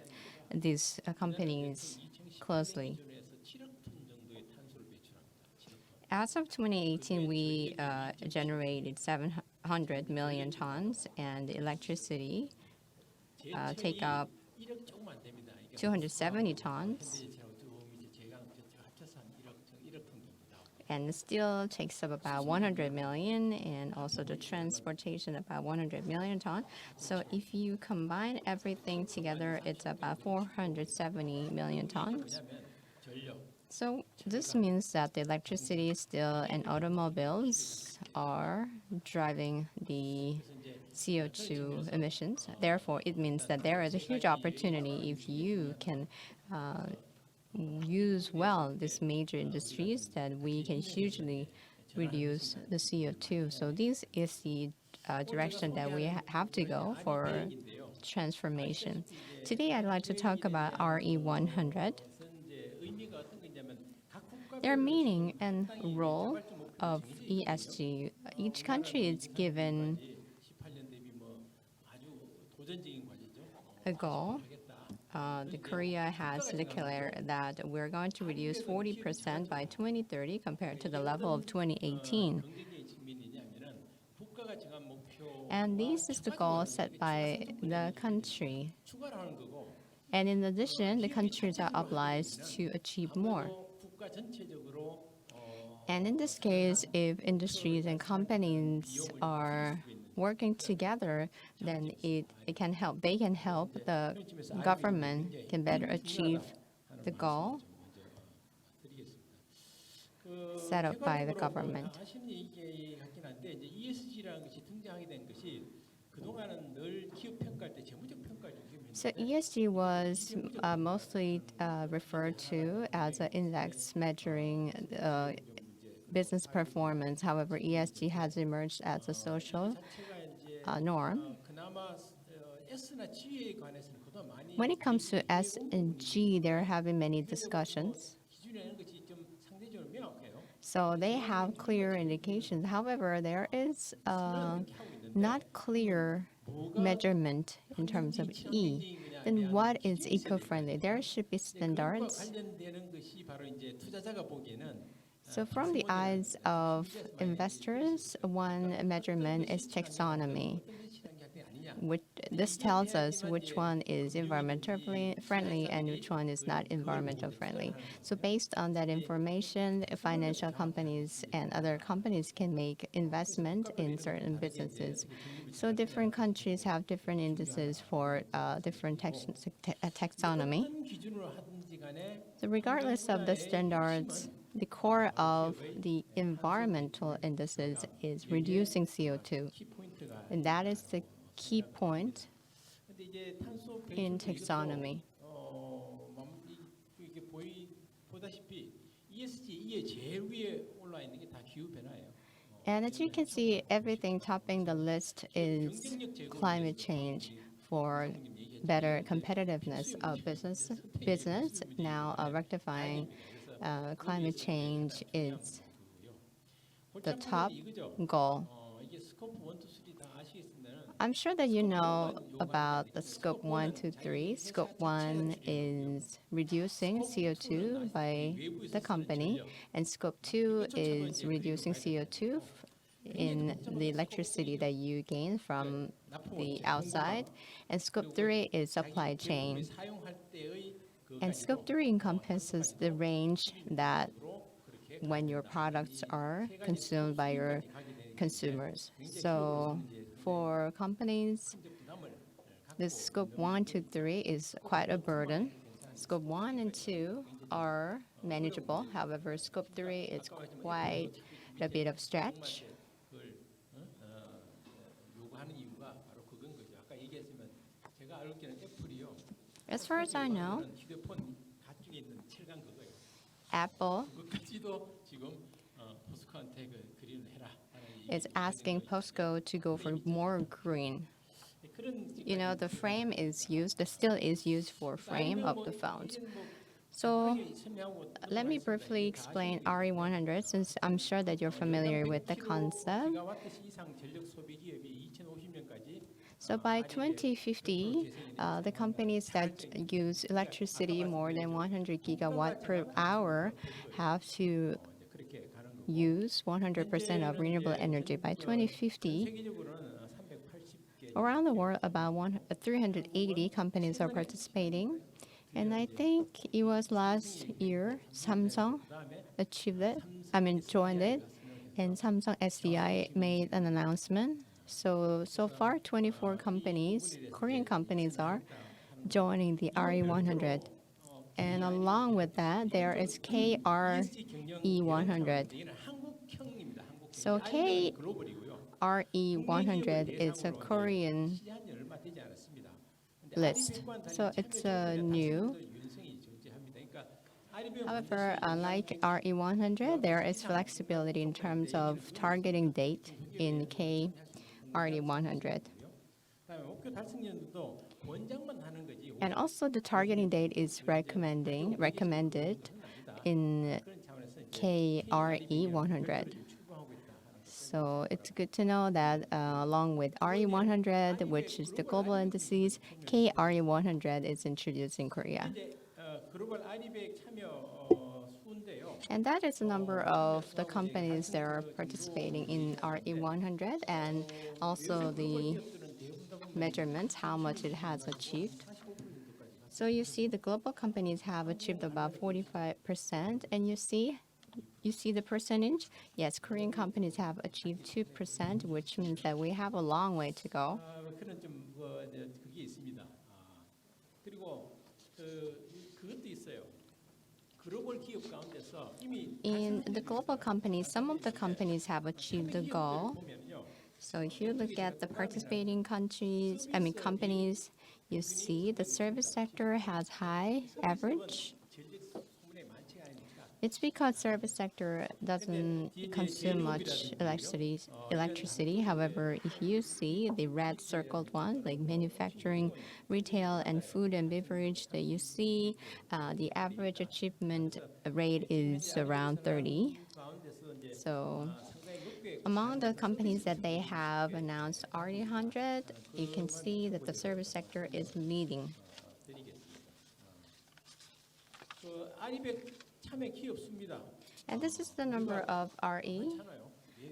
these companies closely. As of 2018, we generated 700 million tons, and electricity take up 270 tons, and steel takes up about 100 million, and also the transportation about 100 million tons. So if you combine everything together, it's about 470 million tons. So this means that the electricity, steel, and automobiles are driving the CO2 emissions. Therefore, it means that there is a huge opportunity if you can use well these major industries, that we can hugely reduce the CO2. So this is the direction that we have to go for transformation. Today, I'd like to talk about RE100. Their meaning and role of ESG. Each country is given a goal. The Korea has declared that we're going to reduce 40% by 2030 compared to the level of 2018. And this is the goal set by the country. And in addition, the countries are obliged to achieve more. And in this case, if industries and companies are working together, then it can help. They can help the government can better achieve the goal set up by the government. So ESG was mostly referred to as an index measuring business performance. However, ESG has emerged as a social norm. When it comes to S and G, there have been many discussions. So they have clear indications. However, there is not clear measurement in terms of E. Then what is eco-friendly? There should be standards.
관련되는 것이 바로 이제 투자자가 보기에는
So from the eyes of investors, one measurement is taxonomy. This tells us which one is environmentally friendly and which one is not environmental friendly. So based on that information, financial companies and other companies can make investment in certain businesses. So different countries have different indices for different taxonomy.
기준으로 하든지 간에
So regardless of the standards, the core of the environmental indices is reducing CO2.
키 포인트가
And that is the key point
근데 이제 탄소
in
배출도
taxonomy.
이게 보다시피 ESG에 제일 위에 올라 있는 게 다 기후 변화예요.
And as you can see, everything topping the list is climate change for better competitiveness of business. Now rectifying climate change is the top goal.
이게 스코프 1, 2, 3 다 아시겠으면
I'm sure that you know about the scope 1, 2, 3. Scope 1 is reducing CO2 by the company, and scope 2 is reducing CO2 in the electricity that you gain from the outside, and scope 3 is supply chain.
사용할 때의 그
And scope 3 encompasses the range that when your products are consumed by your consumers. So for companies, the scope 1, 2, 3 is quite a burden. Scope 1 and 2 are manageable. However, scope 3 is quite a bit of stretch.
그걸 요구하는 이유가 바로 그건 거죠. 아까 얘기했지만 제가 알고 있기는 애플이요.
As far as I know,
휴대폰 가쪽에 있는 철강 그거예요.
Apple
그것까지도 지금 포스코한테 그 그린을 해라.
is asking POSCO to go for more green.
그런
You know, the frame is used, the steel is used for frame of the phones. So let me briefly explain RE100 since I'm sure that you're familiar with the concept.
기가와트 이상 전력 소비 기업이 2050년까지
So by 2050, the companies that use electricity more than 100 gigawatt per hour have to
그렇게 가는 거고
use 100% of renewable energy. By 2050,
세계적으로는 380개
around the world, about 380 companies are participating. And I think it was last year Samsung achieved it. Joined it, and Samsung SDI made an announcement. So far, 24 companies, Korean companies, are joining the RE100. And along with that, there is KRE100.
이게는 한국형입니다. 한국형.
So
글로벌이고요.
KRE100 is a Korean
시한이 얼마 되지 않았습니다. 근데
list.
아리백과는 달리
So it's
참여정책의
new.
달성도 유연성이 존재합니다. 그러니까 아리백은
However,
반드시
unlike RE100, there is flexibility in terms of targeting date in KRE100.
그다음에 목표 달성 연도도 권장만 하는 거지.
And also the targeting date is recommended in
그런 차원에서 이제
KRE100.
추구하고 있다.
So it's good to know that along with RE100, which is the global indices, KRE100 is introduced in Korea.
이제 글로벌 아리백 참여 수인데요.
And that is the number of the companies that are participating in RE100 and also the measurements, how much it has achieved. So you see the global companies have achieved about 45%, and you see the percentage? Yes, Korean companies have achieved 2%, which means that we have a long way to go.
그런 좀 그게 있습니다. 그리고 그것도 있어요. 글로벌 기업 가운데서 이미
In the global companies, some of the companies have achieved the goal.
보면요.
So if you look at the participating companies, you see the service sector has high average.
전력 소문에 많지가 않으니까
It's because service sector doesn't consume much electricity. However, if you see the red circled one, like manufacturing, retail, and food and beverage, that you see the average achievement rate is around 30.
가운데서
So among the companies that they have announced RE100, you can see that the service sector is leading.
드리겠습니다. 그 RE100 참여 기업 수입니다.
And this is the number of RE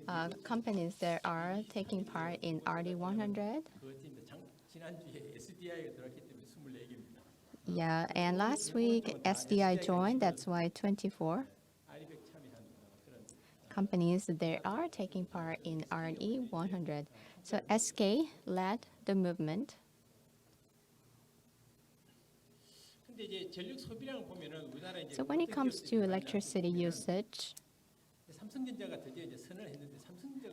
많잖아요.
companies that are taking part in RE100.
그것입니다. 지난주에 SDI가 들어왔기 때문에 24개입니다.
Yeah, and last week SDI joined, that's why 24
RE100 참여한 그런
companies that are taking part in RE100. So SK led the movement.
근데 이제 전력 소비량을 보면은 우리나라 이제
So when it comes to electricity usage,
삼성전자가 드디어 이제 선언을 했는데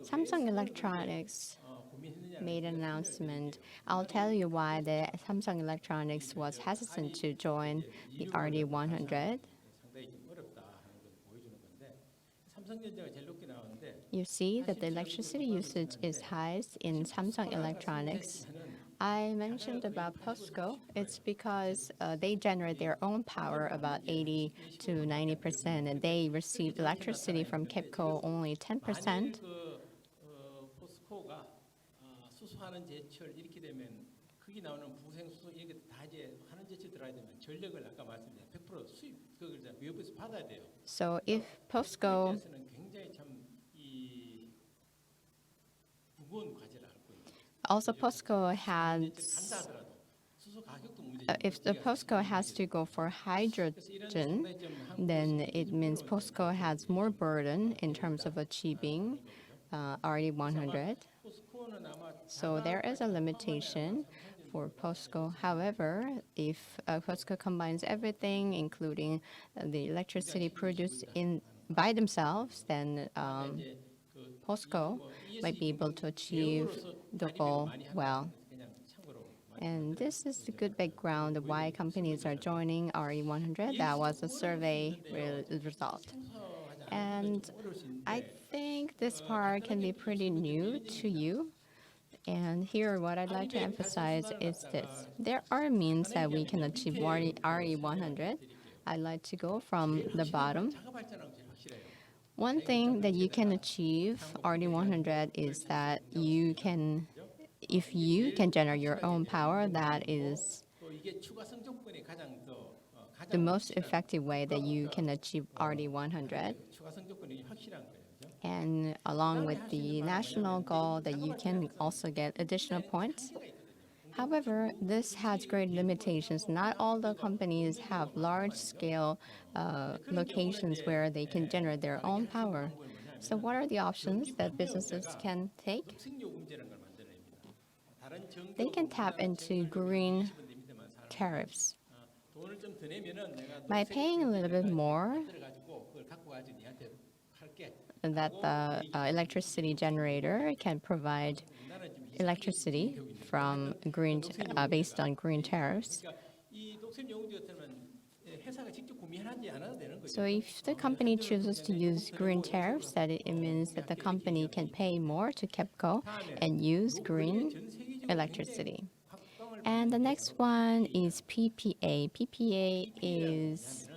Samsung Electronics
고민했느냐
made an announcement. I'll tell you why the Samsung Electronics was hesitant to join the RD100.
상당히 좀 어렵다 하는 걸 보여주는 건데 삼성전자가 제일 높게 나오는데
You see that the electricity usage is highest in Samsung Electronics. I mentioned about POSCO. It's because they generate their own power about 80 to 90%, and they receive electricity from KEPCO only 10%.
만일 그 포스코가 수소하는 제철 이렇게 되면 거기 나오는 부생 수소 이렇게 다 이제 하는 제철 들어야 되면 전력을 아까 말씀드린 100% 수입 그걸 이제 외부에서 받아야 돼요.
So if POSCO
그래서는 굉장히 참이 무거운 과제를 할 거예요.
also POSCO has
간다 하더라도 수소 가격도 문제죠.
if the POSCO has to go for hydrogen, then it means POSCO has more burden in terms of achieving RE100.
포스코는 아마
So there is a limitation for POSCO. However, if POSCO combines everything, including the electricity produced by themselves, then POSCO might be able to achieve the goal well.
그냥 참고로
And this is the good background of why companies are joining RE100. That was a survey result. And I think this part can be pretty new to you. And here, what I'd like to emphasize is this. There are means that we can achieve RE100. I'd like to go from the bottom.
자가 발전하고 제일 확실해요.
One thing that you can achieve RD100 is that if you can generate your own power, that is
또 이게 추가 성적분이 가장
the most effective way that you can achieve RD100.
추가 성적분이 확실한 거예요. 그죠?
And along with the national goal, that you can also get additional points. However, this has great limitations. Not all the companies have large-scale locations where they can generate their own power. So what are the options that businesses can take?
급식요금제라는 걸 만들어냅니다. 다른 정부
They can tap into green tariffs.
돈을 좀 더 내면은 내가
By paying a little bit more,
들어가지고 그걸 갖고 가지고 니한테 팔게.
that the electricity generator can provide
우리나라는 좀
electricity from based on green tariffs.
그러니까 이 녹색요금제 같으면 회사가 직접 구매하지 않아도 되는 거죠.
So if the company chooses to use green tariffs, that it means that the company can pay more to KEPCO and use green electricity. And the next one is PPA. PPA is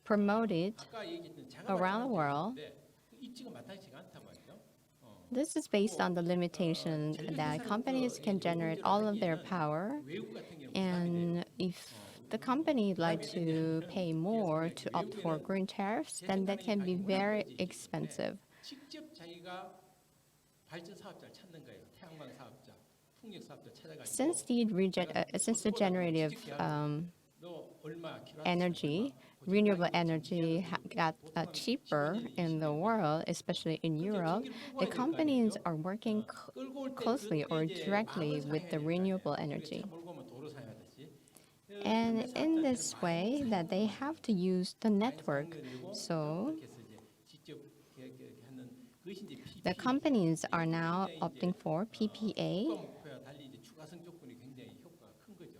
promoted
아까 얘기했던 자가
around the world.
입지가 마땅치가 않다고 하죠.
This is based on the limitation that companies can generate all of their power,
외국 같은 경우
and if the company would like to pay more to opt for green tariffs, then that can be very expensive.
직접 자기가 발전 사업자를 찾는 거예요. 태양광 사업자, 풍력 사업자 찾아가지고
Since the generative
너 얼마 킬로와트
energy, renewable energy got cheaper in the world, especially in Europe, the companies are working closely or directly with the renewable energy.
차 몰고 오면 도로 사용하듯이
And in this way, that they have to use the network. So
그래서 이제 직접 하는 그것이 이제
the companies are now opting for PPA.
목표와 달리 이제 추가 성적분이 굉장히 효과가 큰 거죠.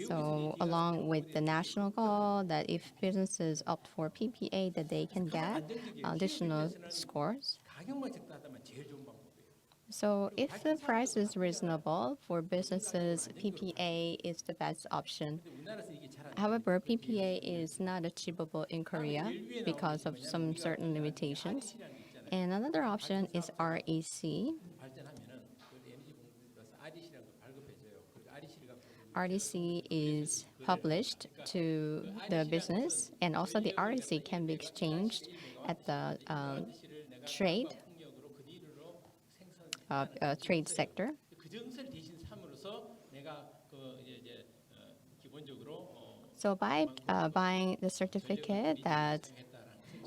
So along with the national goal, that if businesses opt for PPA, that they can get additional scores.
가격만 적당하다면 제일 좋은 방법이에요.
So if the price is reasonable for businesses, PPA is the best option.
근데 우리나라에서 이게 잘안
However, PPA is not achievable in Korea because of some certain limitations.
시장이
And another option is REC.
발전하면은 그 에너지 공급에서 REC라는 걸 발급해줘요. 그 REC가
RDC is published to the business, and also the RDC can be exchanged at the trade
풍력으로 그 니르로 생산
trade sector.
그 증서를 대신 삼으로써 내가 그 이제 기본적으로
So by buying the certificate that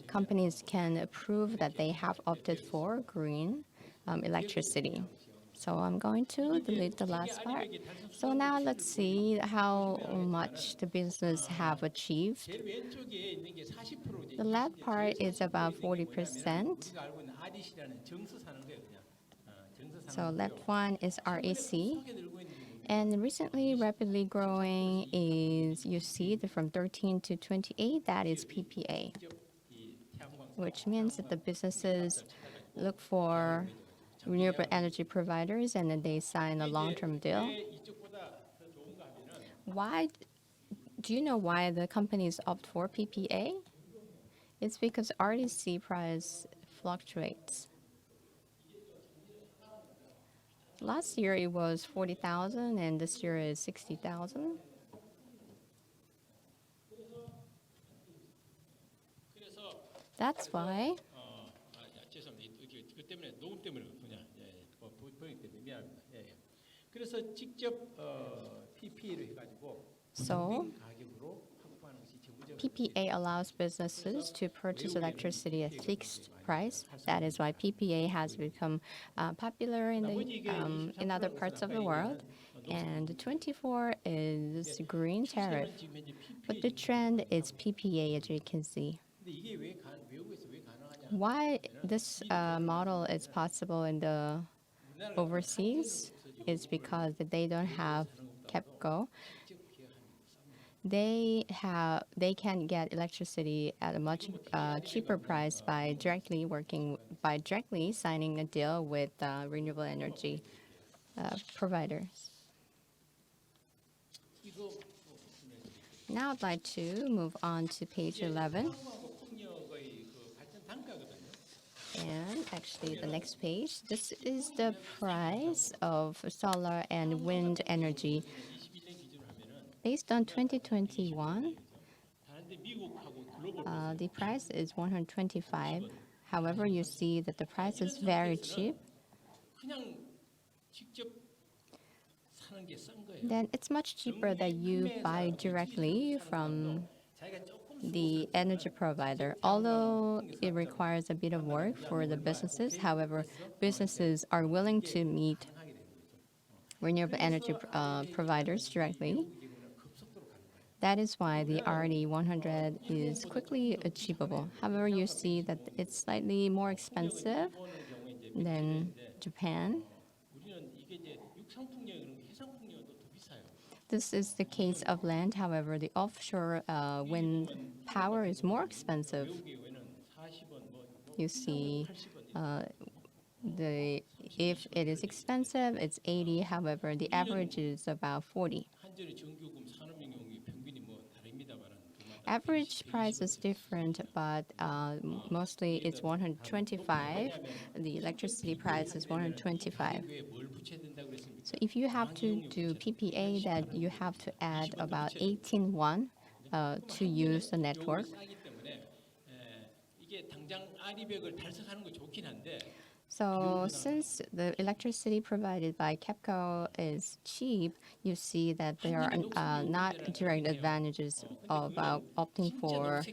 companies can prove that they have opted for green electricity. So I'm going to delete the last part. So now let's see how much the business have achieved.
제일 왼쪽에 있는 게 40%
The left part is about 40%.
우리가 알고 있는 REC라는 정서 사는 거예요, 그냥. 정서 사는
So
거고요.
left one is REC.
속에 들고 있는 게
And recently, rapidly growing is, you see, from 13 to 28, that is PPA,
이 태양광
which means that the businesses look for renewable energy providers and then they sign a long-term deal.
왜 이쪽보다 더 좋은가 하면은
Why? Do you know why the companies opt for PPA? It's because RDC price fluctuates. Last year it was 40,000 and this year is 60,000. That's why
죄송합니다. 그 때문에 녹음 때문에 그냥 보행 때문에 미안합니다. 그래서 직접 PPA를 해가지고
So
가격으로 확보하는 것이 정부적
PPA allows businesses to purchase electricity at fixed price. That is why PPA has become popular in other parts of the world. And 24 is green tariff.
지금 현재 PPA.
But the trend is PPA, as you can see.
근데 이게 외국에서 왜 가능하냐?
Why this model is possible in the overseas is because they don't have KEPCO. They can get electricity at a much cheaper price by directly signing a deal with renewable energy providers.
이거
Now I'd like to move on to page 11.
풍력의 그 발전 단가거든요.
And actually, the next page. This is the price of solar and wind energy.
21년 기준으로 하면은
Based on 2021,
다른데 미국하고 글로벌
the price is 125. However, you see that the price is very cheap.
그냥 직접 사는 게 싼 거예요.
Then it's much cheaper that you buy directly from
자기가 조금
the energy provider. Although it requires a bit of work for the businesses, however, businesses are willing to meet
하게 되는 거죠.
renewable energy providers directly.
미국은 급속도로 가는 거예요.
That is why the RD 100 is quickly achievable. However, you see that it's slightly more expensive
일본의 경우에 이제
than Japan.
우리는 이게 이제 육상 풍력 이런 게 해상 풍력은 또 더 비싸요.
This is the case of land. However, the offshore wind power is more expensive.
외국의 경우에는 40원 뭐
You see,
80원
if it is expensive, it's 80. However, the average is about 40.
한전의 정규금 산업용 경우에 평균이 뭐 다릅니다만은
Average price is different, but mostly it's 125. The electricity price is 125.
왜 뭘 붙여야 된다고 그랬습니까?
So if you have to do PPA, that you have to add about 18 won to use the network.
싸기 때문에 이게 당장 아리백을 달성하는 거 좋긴 한데
So since the electricity provided by KEPCO is cheap, you see that there are not direct advantages about opting for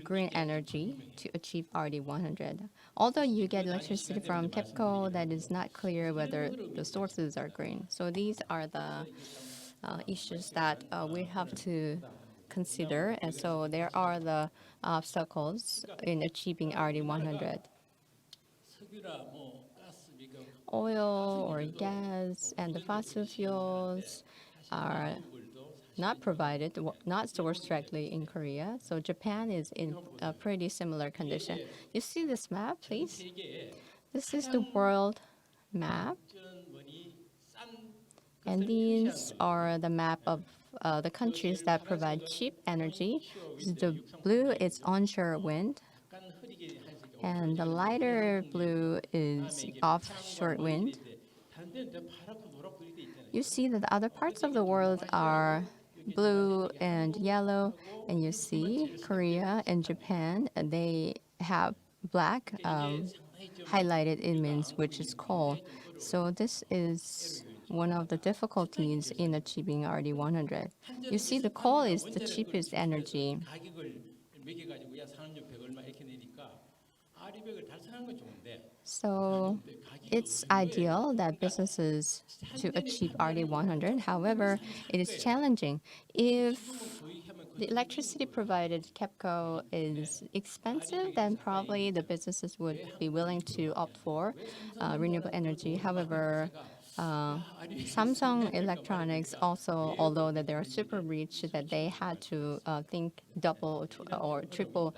green energy to achieve RD 100. Although you get electricity from KEPCO, that is not clear whether the sources are green. So these are the issues that we have to consider. And so there are the obstacles in achieving RD 100.
석유라 뭐 가스 이거
Oil or gas and the fossil fuels are not provided, not sourced directly in Korea. So Japan is in a pretty similar condition. You see this map, please?
세계에
This is the world map,
원이 싼
and these are the map of the countries that provide cheap energy. The blue is onshore wind,
약간 흐리게 한 색이
And the lighter blue is offshore wind.
다른 데는 다 파랗고 노랗고 이렇게 있잖아요.
You see that the other parts of the world are blue and yellow, and you see Korea and Japan, they have black highlighted image, which is coal. So this is one of the difficulties in achieving RD100. You see, the coal is the cheapest energy.
가격을 매겨가지고 야 산업용 100 얼마 이렇게 내니까 RE100을 달성하는 건 좋은데
So it's ideal that businesses to achieve RD100. However, it is challenging. If the electricity provided KEPCO is expensive, then probably the businesses would be willing to opt for renewable energy. However, Samsung Electronics also, although that they are super rich, that they had to think double or triple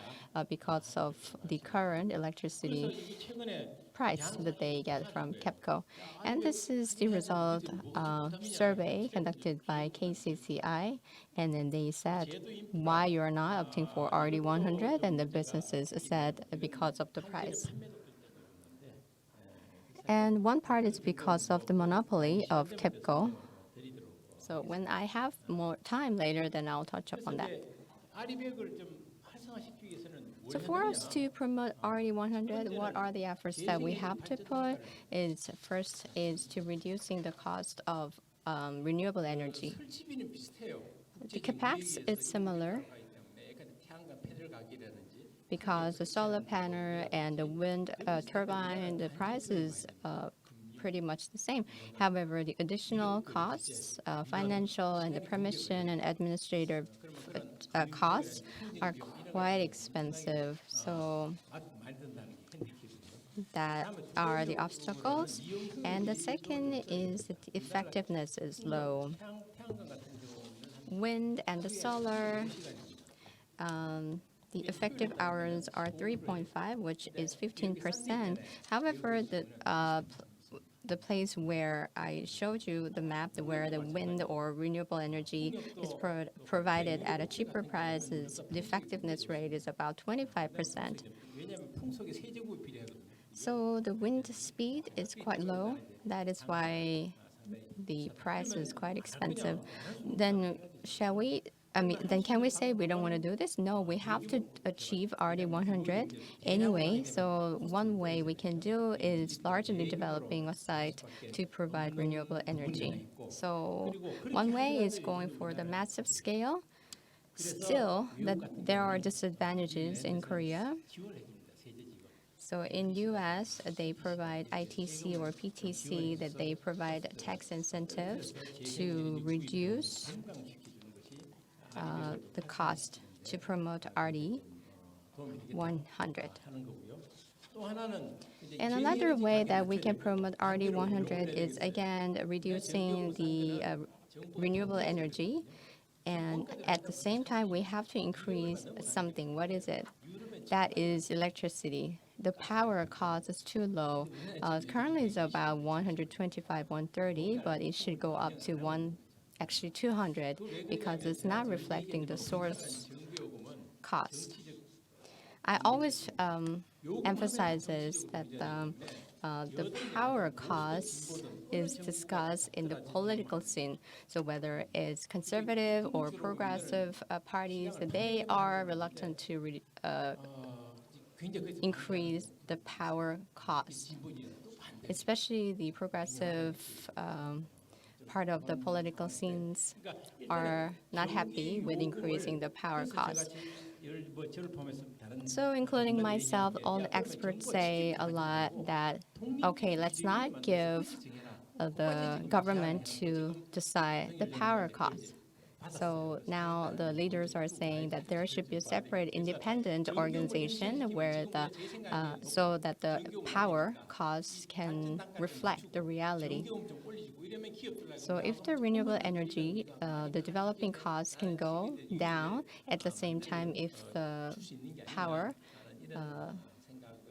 because of the current electricity
이게 최근에
price that they get from KEPCO. And this is the result of survey conducted by KCCI. And then they said why you're not opting for RD100, and the businesses said because of the price. And one part is because of the monopoly of KEPCO. So when I have more time later, then I'll touch upon that.
RE100을 좀 활성화시키기 위해서는
So for us to promote RE100, what are the efforts that we have to put? Is first is to reducing the cost of renewable energy.
설치비는 비슷해요.
The capex is similar
약간 태양광 패널 가격이라든지
because the solar panel and the wind turbine, the price is pretty much the same. However, the additional costs, financial and the permission and administrative costs are quite expensive. So
많이 든다는 게 핸디캡이거든요.
that are the obstacles. And the second is that the effectiveness is low.
태양광 같은 경우는
Wind and the solar, the effective hours are 3.5, which is 15%. However, the place where I showed you the map, where the wind or renewable energy is provided at a cheaper price, the effectiveness rate is about 25%.
왜냐하면 풍속에 세제곱이 필요하거든요.
So the wind speed is quite low. That is why the price is quite expensive. Then then can we say we don't want to do this? No, we have to achieve RD100 anyway. So one way we can do is largely developing a site to provide renewable energy. So one way is going for the massive scale. Still, that there are disadvantages in Korea.
지원을 해줍니다. 세제 지원.
So in U.S., they provide ITC or PTC, that they provide tax incentives to reduce the cost to promote RD 100.
하는 거고요. 또 하나는 이제
And another way that we can promote RD 100 is again reducing the renewable energy. And at the same time, we have to increase something. What is it? That is electricity. The power cost is too low. Currently, it's about 125, 130, but it should go up to 200 because it's not reflecting the source cost. I always emphasize this, that the power cost is discussed in the political scene. So whether it's conservative or progressive parties, they are reluctant to increase the power cost, especially the progressive part of the political scenes are not happy with increasing the power cost. So including myself, all the experts say a lot that, okay, let's not give the government to decide the power cost. So now the leaders are saying that there should be a separate independent organization where so that the power costs can reflect the reality. So if the renewable energy, the developing costs can go down, at the same time if the power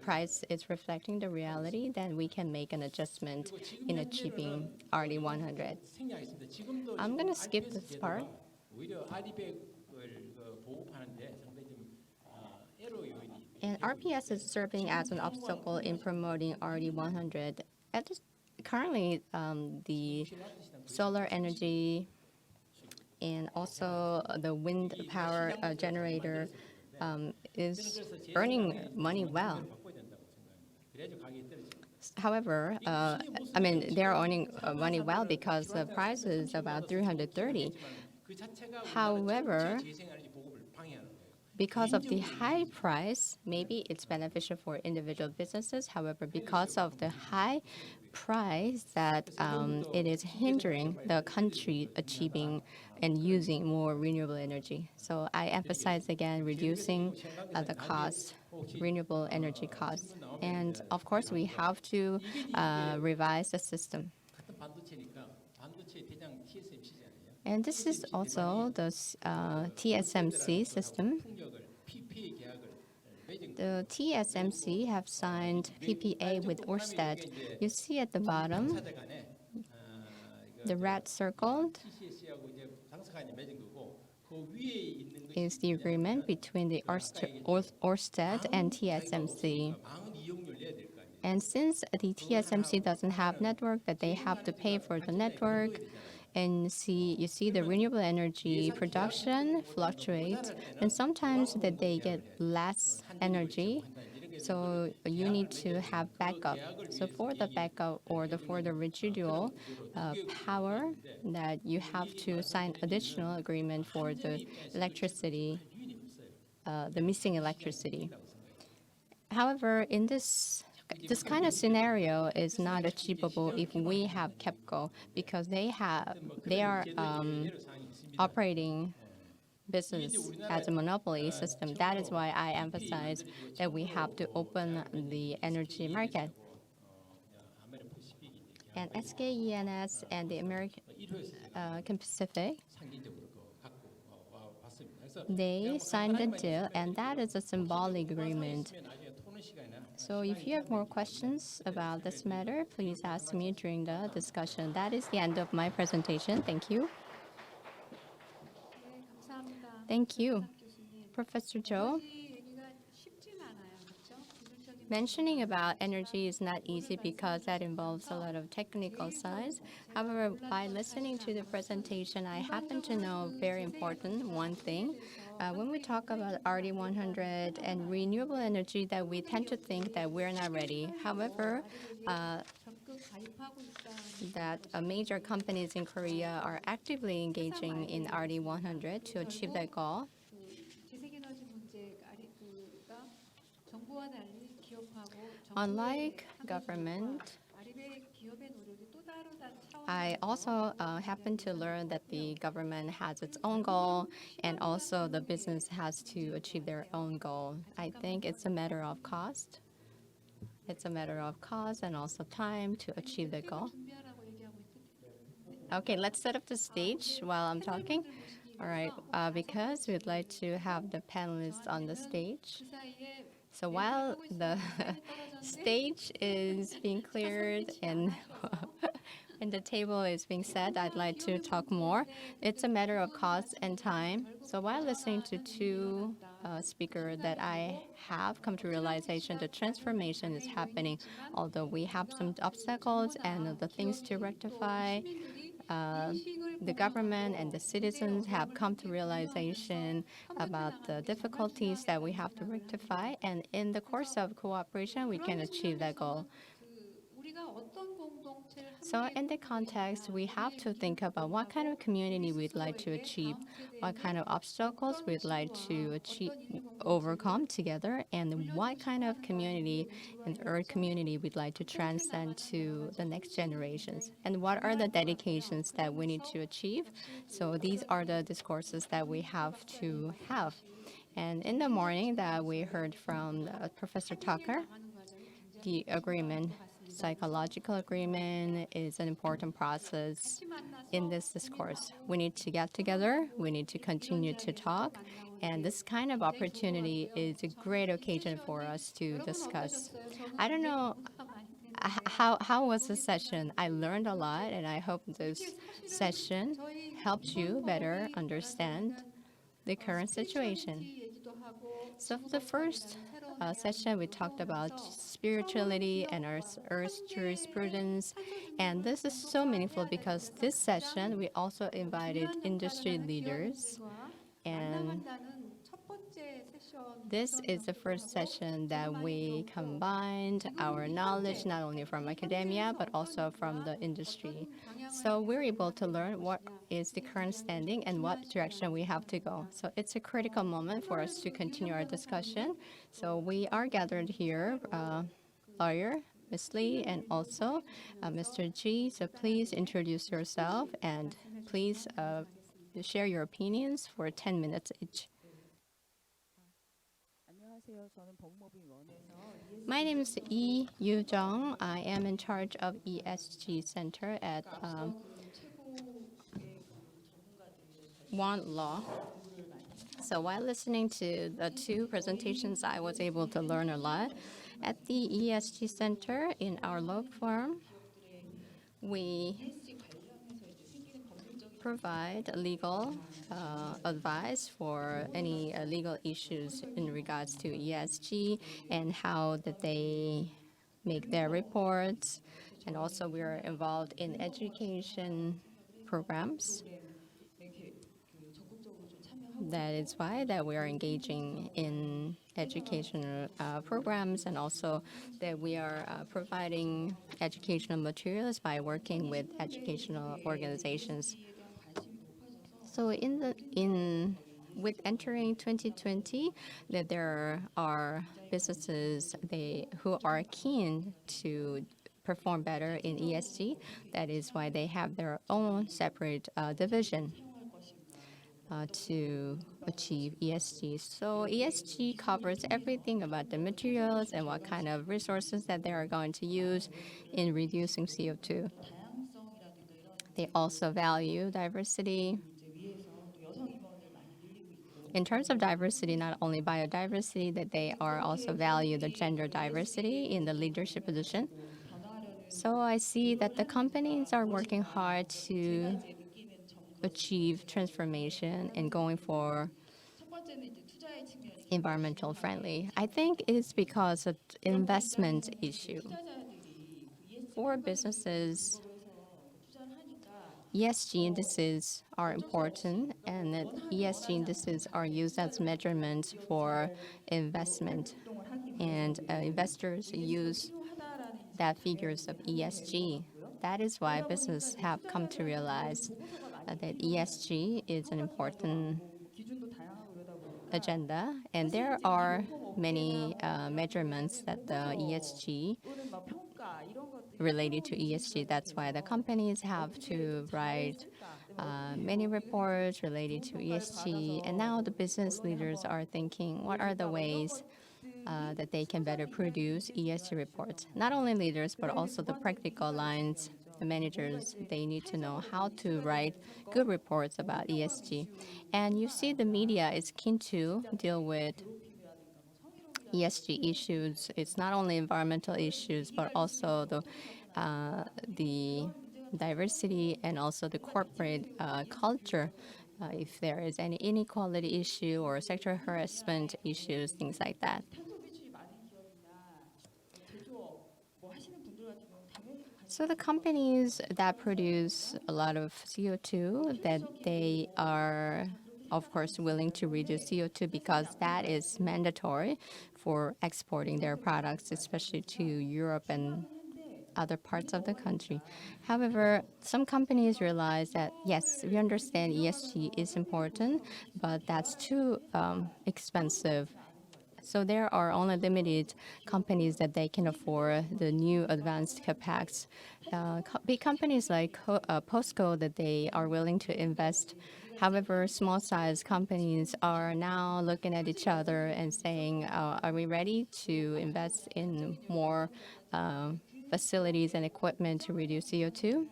price is reflecting the reality, then we can make an adjustment in achieving RD 100. I'm going to skip this part.
오히려 RE100을 보급하는데 상당히 좀 애로 요인이
And RPS is serving as an obstacle in promoting RD 100. Currently, the solar energy and also the wind power generator is earning money well. However, they're earning money well because the price is about 330. However, because of the high price, maybe it's beneficial for individual businesses. However, because of the high price, that it is hindering the country achieving and using more renewable energy. So I emphasize again reducing the cost, renewable energy costs. And of course, we have to revise the system. And this is also the TSMC system. The TSMC have signed PPA with Ørsted. You see at the bottom, the red circle is the agreement between the Ørsted and TSMC. And since the TSMC doesn't have network, that they have to pay for the network, and you see the renewable energy production fluctuates, and sometimes that they get less energy. So you need to have backup. So for the backup or for the residual power, that you have to sign additional agreement for the electricity, the missing electricity. However, in this kind of scenario is not achievable if we have KEPCO, because they are operating business as a monopoly system. That is why I emphasize that we have to open the energy market. And SKENS and the American Pacific, they signed a deal, and that is a symbolic agreement. So if you have more questions about this matter, please ask me during the discussion. That is the end of my presentation. Thank you.
네, 감사합니다.
Thank you.
교수님.
Professor Cho,
얘기가 쉽진 않아요, 그렇죠? 기술적인
mentioning about energy is not easy because that involves a lot of technical sides. However, by listening to the presentation, I happen to know very important one thing. When we talk about RD100 and renewable energy, that we tend to think that we're not ready. However,
적극 가입하고 있다는
that major companies in Korea are actively engaging in RD100 to achieve that goal.
재생에너지 문제가 정부와 달리 기업하고
Unlike government,
아리백 기업의 노력이 또 다른 차원.
I also happen to learn that the government has its own goal, and also the business has to achieve their own goal. I think it's a matter of cost. It's a matter of cost and also time to achieve the goal.
준비하라고 얘기하고 있거든요.
Okay, let's set up the stage while I'm talking. All right, because we'd like to have the panelists on the stage.
그 사이에
So while the stage is being cleared and and the table is being set, I'd like to talk more. It's a matter of cost and time. So while listening to two speakers, that I have come to realization the transformation is happening. Although we have some obstacles and the things to rectify, the government and the citizens have come to realization about the difficulties that we have to rectify, and in the course of cooperation, we can achieve that goal.
우리가 어떤 공동체를
So in the context, we have to think about what kind of community we'd like to achieve, what kind of obstacles we'd like to overcome together, and what kind of community and earth community we'd like to transcend to the next generations, and what are the dedications that we need to achieve. So these are the discourses that we have to have. And in the morning that we heard from Professor Tucker, the agreement, psychological agreement is an important process in this discourse. We need to get together, we need to continue to talk, and this kind of opportunity is a great occasion for us to discuss. I don't know how was the session. I learned a lot, and I hope this session helped you better understand the current situation. So the first session, we talked about spirituality and Earth jurisprudence. And this is so meaningful because this session, we also invited industry leaders. And this is the first session that we combined our knowledge, not only from academia, but also from the industry. So we're able to learn what is the current standing and what direction we have to go. So it's a critical moment for us to continue our discussion. So we are gathered here, lawyer, Ms. Lee, and also Mr. G. So please introduce yourself and please share your opinions for 10 minutes each. My name is Youjung. I am in charge of ESG Center at One Law. So while listening to the two presentations, I was able to learn a lot. At the ESG Center in our law firm, we provide legal advice for any legal issues in regards to ESG and how that they make their reports. And also we are involved in education programs. That is why that we are engaging in educational programs, and also that we are providing educational materials by working with educational organizations. So with entering 2020, that there are businesses who are keen to perform better in ESG. That is why they have their own separate division to achieve ESG. So ESG covers everything about the materials and what kind of resources that they are going to use in reducing CO2. They also value diversity. In terms of diversity, not only biodiversity, that they are also value the gender diversity in the leadership position. So I see that the companies are working hard to achieve transformation and going for environmental friendly. I think it's because of investment issue. For businesses, ESG indices are important, and that ESG indices are used as measurements for investment. And investors use that figures of ESG. That is why businesses have come to realize that ESG is an important agenda, and there are many measurements that the ESG related to ESG. That's why the companies have to write many reports related to ESG, and now the business leaders are thinking, what are the ways that they can better produce ESG reports? Not only leaders, but also the practical lines, the managers, they need to know how to write good reports about ESG. And you see the media is keen to deal with ESG issues. It's not only environmental issues, but also the diversity and also the corporate culture. If there is any inequality issue or sexual harassment issues, things like that. So the companies that produce a lot of CO2, that they are, of course, willing to reduce CO2 because that is mandatory for exporting their products, especially to Europe and other parts of the country. However, some companies realize that, yes, we understand ESG is important, but that's too expensive. So there are only limited companies that they can afford the new advanced capex. Big companies like POSCO that they are willing to invest. However, small-sized companies are now looking at each other and saying, are we ready to invest in more facilities and equipment to reduce CO2?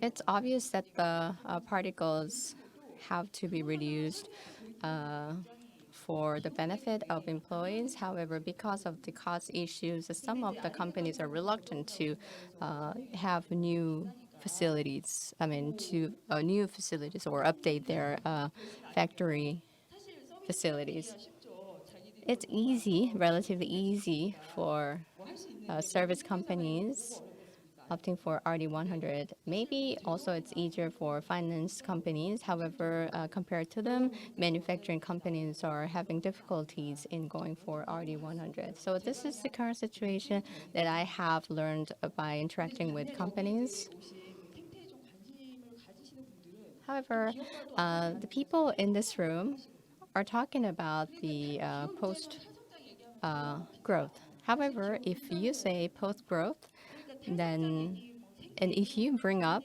It's obvious that the particles have to be reduced for the benefit of employees. However, because of the cost issues, some of the companies are reluctant to have new facilities. New facilities or update their factory facilities. It's easy, relatively easy for service companies opting for RD100. Maybe also it's easier for finance companies. However, compared to them, manufacturing companies are having difficulties in going for RD100. So this is the current situation that I have learned by interacting with companies. However, the people in this room are talking about the post growth. However, if you say post growth, then and if you bring up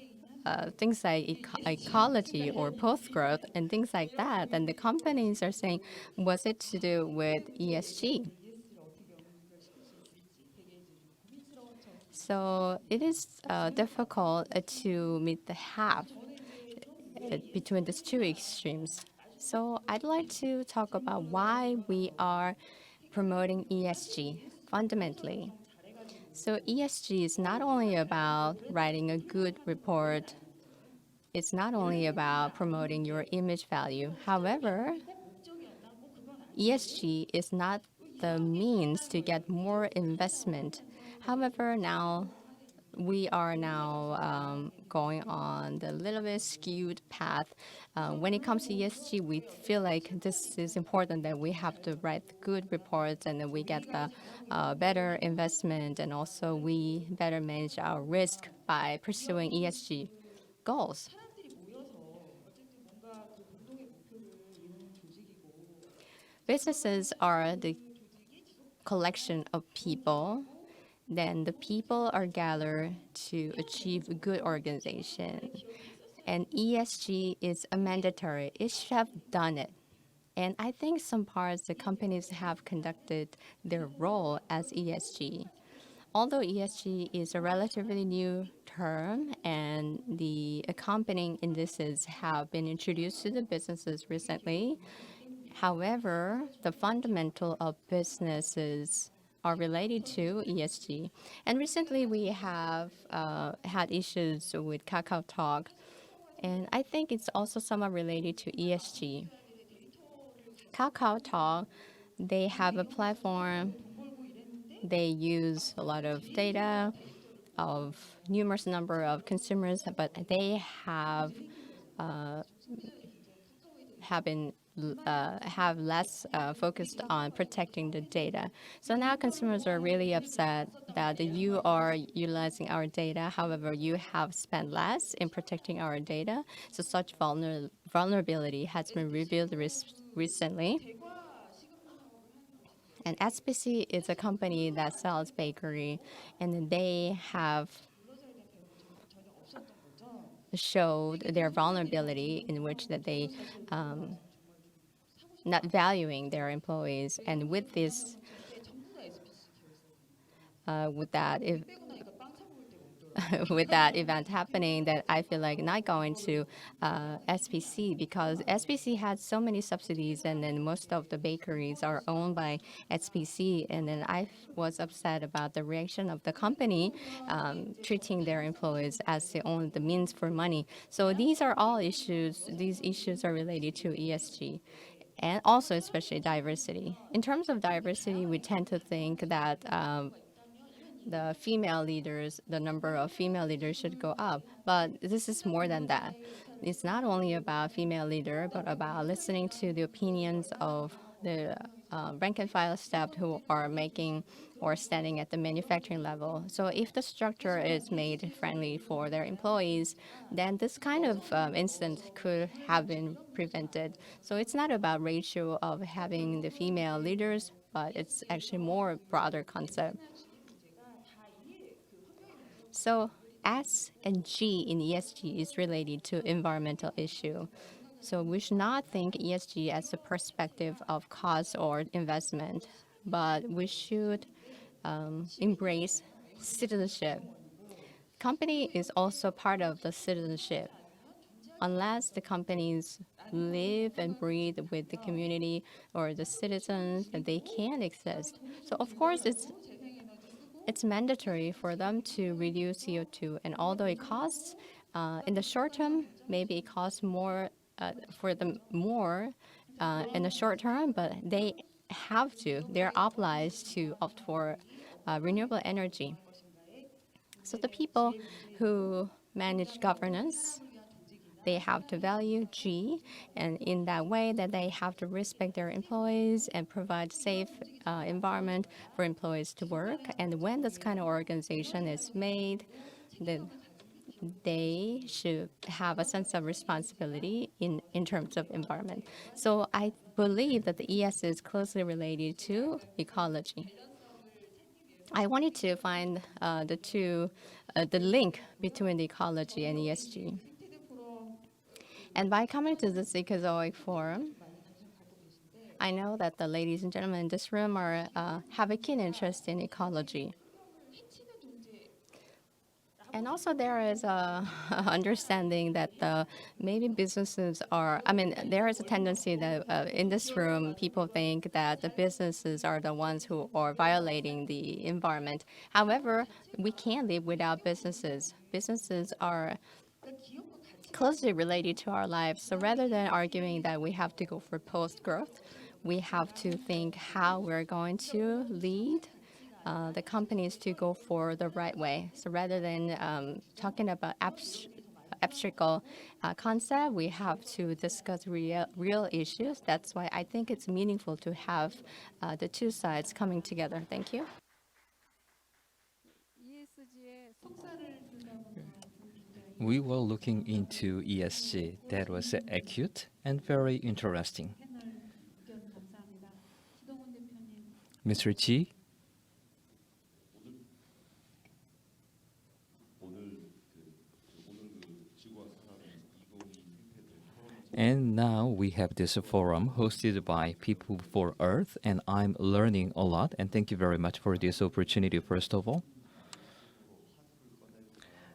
things like ecology or post growth and things like that, then the companies are saying, was it to do with ESG? So it is difficult to meet the half between these two extremes. So I'd like to talk about why we are promoting ESG fundamentally. So ESG is not only about writing a good report, it's not only about promoting your image value. However, ESG is not the means to get more investment. However, now we are now going on the little bit skewed path. When it comes to ESG, we feel like this is important that we have to write good reports and then we get the better investment and also we better manage our risk by pursuing ESG goals. Businesses are the collection of people. Then the people are gathered to achieve a good organization. And ESG is a mandatory. It should have done it. And I think some parts the companies have conducted their role as ESG. Although ESG is a relatively new term and the accompanying indices have been introduced to the businesses recently, however, the fundamental of businesses are related to ESG. And recently we have had issues with Kakao Talk, and I think it's also somewhat related to ESG. Kakao Talk, they have a platform, they use a lot of data of numerous number of consumers, but they have have less focused on protecting the data. So now consumers are really upset that you are utilizing our data. However, you have spent less in protecting our data. So such vulnerability has been revealed recently. And SPC is a company that sells bakery, and they have showed their vulnerability in which that they not valuing their employees. And with this, with that, if with that event happening, that I feel like not going to SPC because SPC had so many subsidies, and then most of the bakeries are owned by SPC. And then I was upset about the reaction of the company treating their employees as the means for money. So these are all issues. These issues are related to ESG. And also, especially diversity. In terms of diversity, we tend to think that the female leaders, the number of female leaders should go up. But this is more than that. It's not only about female leader, but about listening to the opinions of the rank and file staff who are making or standing at the manufacturing level. So if the structure is made friendly for their employees, then this kind of incident could have been prevented. So it's not about ratio of having the female leaders, but it's actually more broader concept. So S and G in ESG is related to environmental issue. So we should not think ESG as a perspective of cost or investment, but we should embrace citizenship. Company is also part of the citizenship. Unless the companies live and breathe with the community or the citizens, they can't exist. So of course it's mandatory for them to reduce CO2, and although it costs in the short term, maybe it costs more for them more in the short term, but they're obliged to opt for renewable energy. So the people who manage governance, they have to value G, and in that way that they have to respect their employees and provide safe environment for employees to work. And when this kind of organization is made, then they should have a sense of responsibility in terms of environment. So I believe that the ES is closely related to ecology. I wanted to find the link between the ecology and ESG. And by coming to this Ecozoic forum, I know that the ladies and gentlemen in this room have a keen interest in ecology. And also there is a understanding that maybe businesses there is a tendency that in this room, people think that the businesses are the ones who are violating the environment. However, we can't live without businesses. Businesses are closely related to our lives. So rather than arguing that we have to go for post-growth, we have to think how we're going to lead the companies to go for the right way. So rather than talking about abstract concept, we have to discuss real issues. That's why I think it's meaningful to have the two sides coming together. Thank you.
ESG의 성과를
We were looking into ESG. That was acute and very interesting.
패널 의견 감사합니다. 주동훈 대표님.
Mr. Chi? And now we have this forum hosted by People for Earth, and I'm learning a lot. And thank you very much for this opportunity, first of all.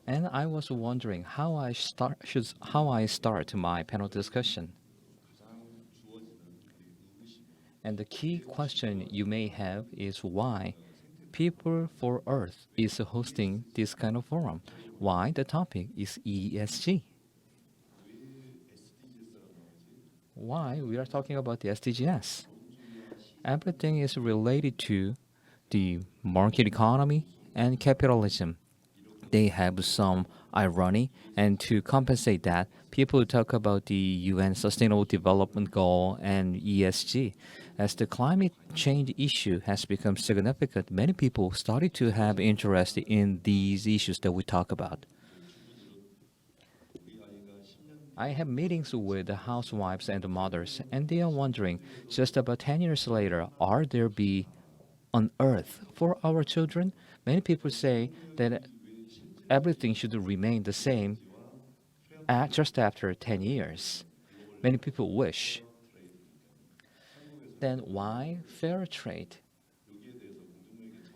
And I was wondering how I start my panel discussion. And the key question you may have is why People for Earth is hosting this kind of forum. Why the topic is ESG. Why we are talking about the SDGs. Everything is related to the market economy and capitalism. They have some irony, and to compensate that, people talk about the UN Sustainable Development Goal and ESG. As the climate change issue has become significant, many people started to have interest in these issues that we talk about. I have meetings with the housewives and the mothers, and they are wondering, just about 10 years later, are there be on Earth for our children? Many people say that everything should remain the same just after 10 years. Many people wish. Then why fair trade?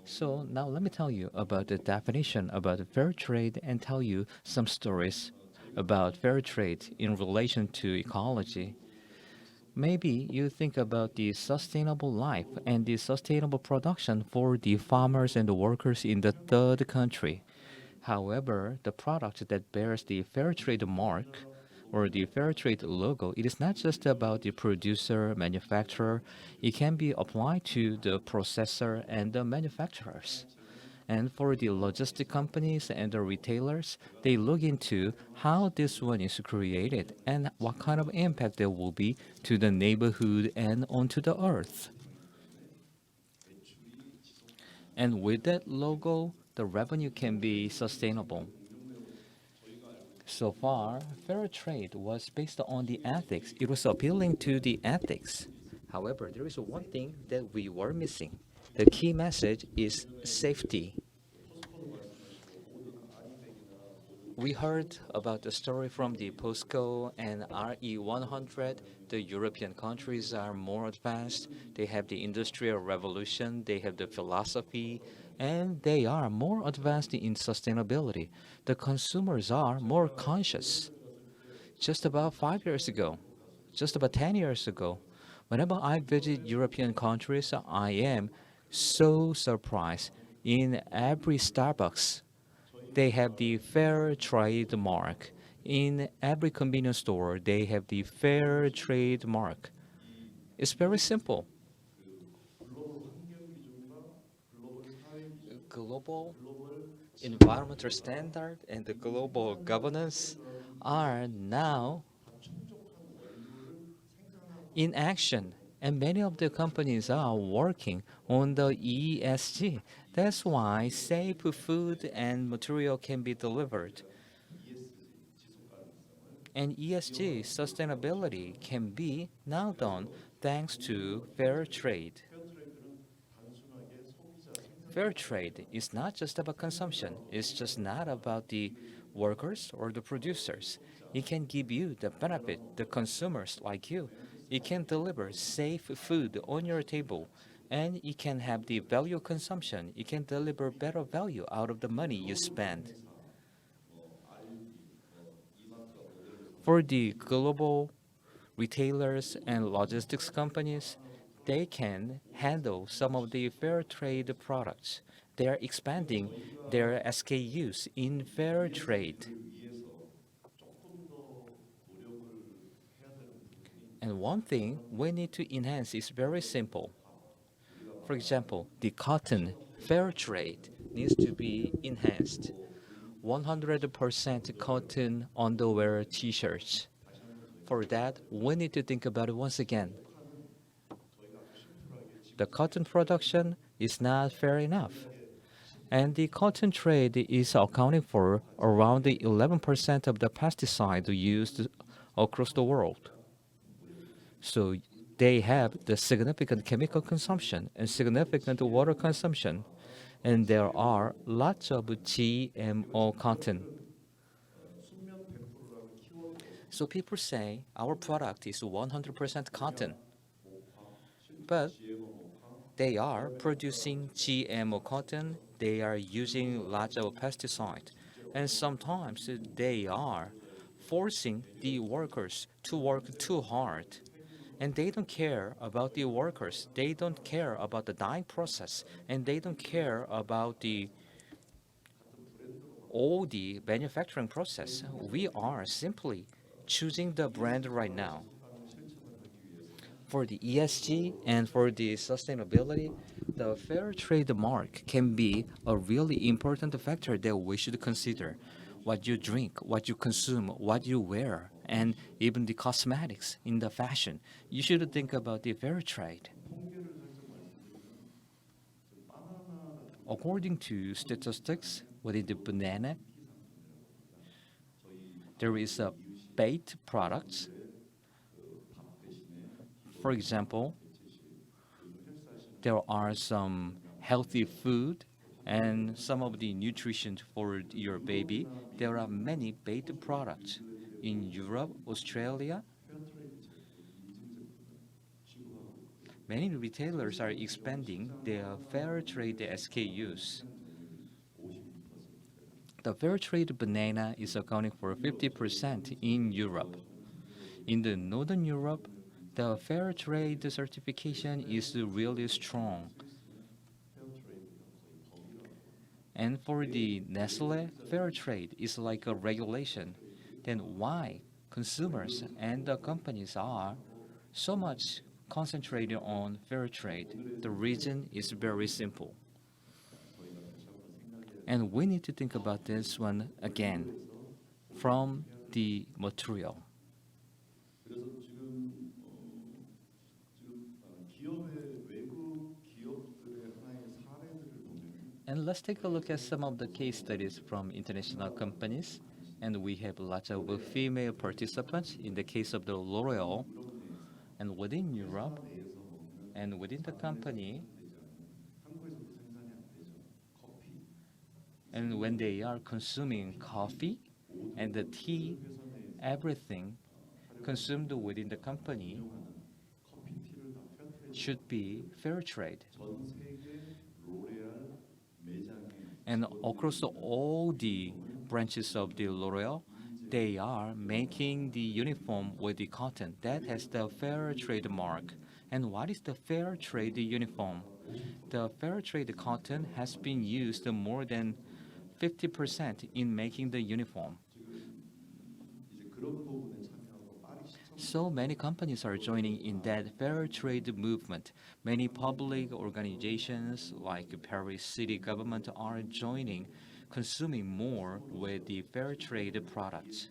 So now let me tell you about the definition about fair trade and tell you some stories about fair trade in relation to ecology. Maybe you think about the sustainable life and the sustainable production for the farmers and the workers in the third country. However, the product that bears the fair trade mark or the fair trade logo, it is not just about the producer, manufacturer. It can be applied to the processor and the manufacturers. And for the logistic companies and the retailers, they look into how this one is created and what kind of impact there will be to the neighborhood and onto the earth. And with that logo, the revenue can be sustainable. So far, fair trade was based on the ethics. It was appealing to the ethics. However, there is one thing that we were missing. The key message is safety. We heard about the story from the POSCO and RE100. The European countries are more advanced. They have the industrial revolution. They have the philosophy. And they are more advanced in sustainability. The consumers are more conscious. Just about 5 years ago, just about 10 years ago, whenever I visit European countries, I am so surprised. In every Starbucks, they have the fair trade mark. In every convenience store, they have the fair trade mark. It's very simple. Global environmental standard and the global governance are now in action, and many of the companies are working on the ESG. That's why safe food and material can be delivered. And ESG sustainability can be now done thanks to fair trade. Fair trade is not just about consumption. It's just not about the workers or the producers. It can give you the benefit, the consumers like you. It can deliver safe food on your table, and it can have the value consumption. It can deliver better value out of the money you spend. For the global retailers and logistics companies, they can handle some of the fair trade products. They are expanding their SKUs in fair trade. And one thing we need to enhance is very simple. For example, the cotton fair trade needs to be enhanced. 100% cotton underwear t-shirts. For that, we need to think about it once again. The cotton production is not fair enough. And the cotton trade is accounting for around 11% of the pesticide used across the world. So they have the significant chemical consumption and significant water consumption. And there are lots of GMO cotton. So people say our product is 100% cotton. But they are producing GMO cotton, they are using lots of pesticide, and sometimes they are forcing the workers to work too hard. And they don't care about the workers, they don't care about the dyeing process, and they don't care about all the manufacturing process. We are simply choosing the brand right now. For the ESG and for the sustainability, the fair trade mark can be a really important factor that we should consider. What you drink, what you consume, what you wear, and even the cosmetics in the fashion. You should think about the fair trade. According to statistics within the banana, there is a baked products. For example, there are some healthy food and some of the nutrition for your baby. There are many baked products in Europe, Australia. Many retailers are expanding their fair trade SKUs. The fair trade banana is accounting for 50% in Europe. In the Northern Europe, the fair trade certification is really strong. And for the Nestle, fair trade is like a regulation. Then why consumers and the companies are so much concentrated on fair trade? The reason is very simple. And we need to think about this one again from the material. And let's take a look at some of the case studies from international companies. And we have lots of female participants in the case of the L'Oreal. And within Europe and within the company, and when they are consuming coffee and the tea, everything consumed within the company should be fair trade. And across all the branches of the L'Oreal, they are making the uniform with the cotton. That has the fair trade mark. And what is the fair trade uniform? The fair trade cotton has been used more than 50% in making the uniform. So many companies are joining in that fair trade movement. Many public organizations like Paris city government are joining, consuming more with the fair trade products.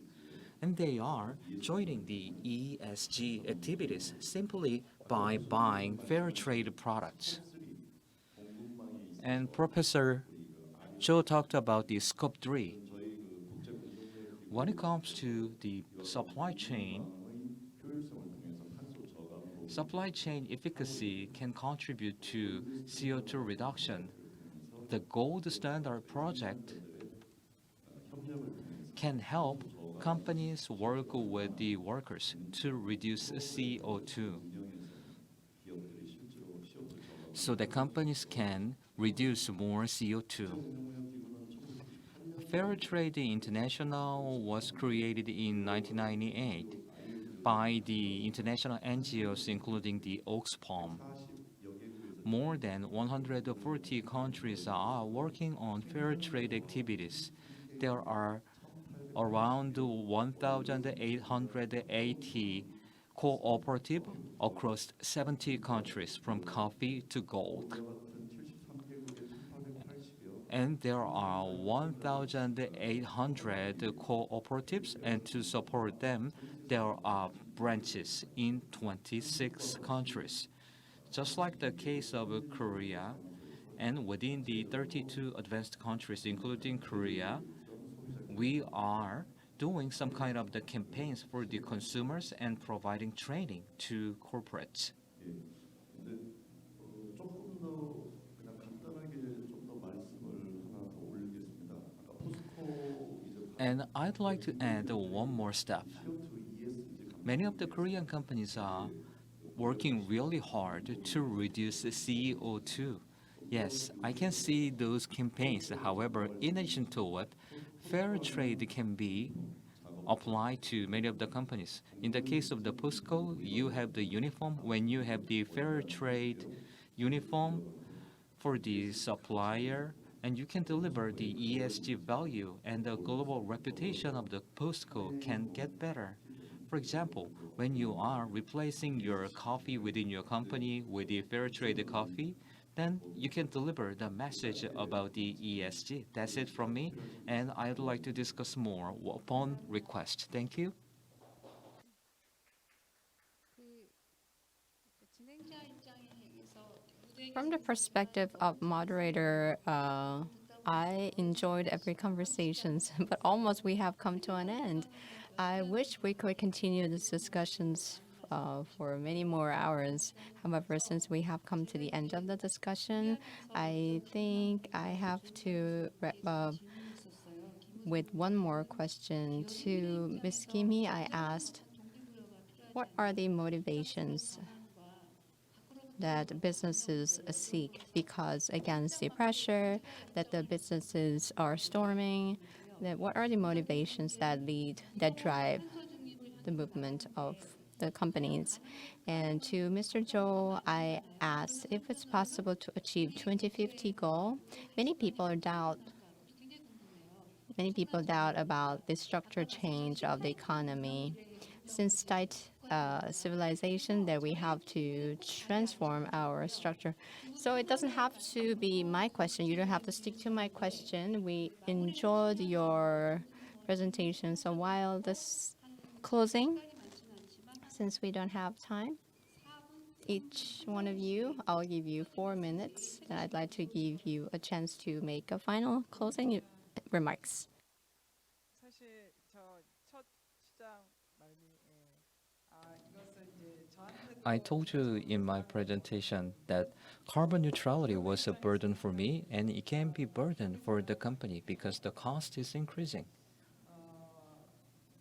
And they are joining the ESG activities simply by buying fair trade products. And Professor Cho talked about the scope 3. When it comes to the supply chain efficacy can contribute to CO2 reduction. The gold standard project can help companies work with the workers to reduce CO2 so that companies can reduce more CO2. Fairtrade International was created in 1998 by the international NGOs including the Oxfam. More than 140 countries are working on fair trade activities. There are around 1,880 cooperatives across 70 countries from coffee to gold. And there are 1,800 cooperatives, and to support them, there are branches in 26 countries. Just like the case of Korea, and within the 32 advanced countries, including Korea, we are doing some kind of the campaigns for the consumers and providing training to corporates.
조금 더 그냥 간단하게 좀 더 말씀을 하나 더 올리겠습니다. 아까 포스코 이제
And I'd like to add one more step.
CO2 ESG
Many of the Korean companies are working really hard to reduce CO2. Yes, I can see those campaigns. However, in addition to it, fair trade can be applied to many of the companies. In the case of the POSCO, you have the uniform. When you have the fair trade uniform for the supplier, and you can deliver the ESG value, and the global reputation of the POSCO can get better. For example, when you are replacing your coffee within your company with the fair trade coffee, then you can deliver the message about the ESG. That's it from me, and I'd like to discuss more upon request. Thank you.
From the perspective of moderator, I enjoyed every conversations, but almost we have come to an end. I wish we could continue these discussions for many more hours. However, since we have come to the end of the discussion, I think I have to wrap up with one more question. To Ms. Kimi, I asked, what are the motivations that businesses seek? Because against the pressure that the businesses are storming, that what are the motivations that drive the movement of the companies? And to Mr. Zhou, I asked if it's possible to achieve 2050 goal. Many people doubt about the structure change of the economy. Since tight civilization, that we have to transform our structure. So it doesn't have to be my question. You don't have to stick to my question. We enjoyed your presentation. So while this closing, since we don't have time, each one of you, I'll give you 4 minutes, and I'd like to give you a chance to make a final closing remarks.
사실 저첫 시장 말미 이것은 이제 저한테도
I told you in my presentation that carbon neutrality was a burden for me, and it can be burden for the company because the cost is increasing.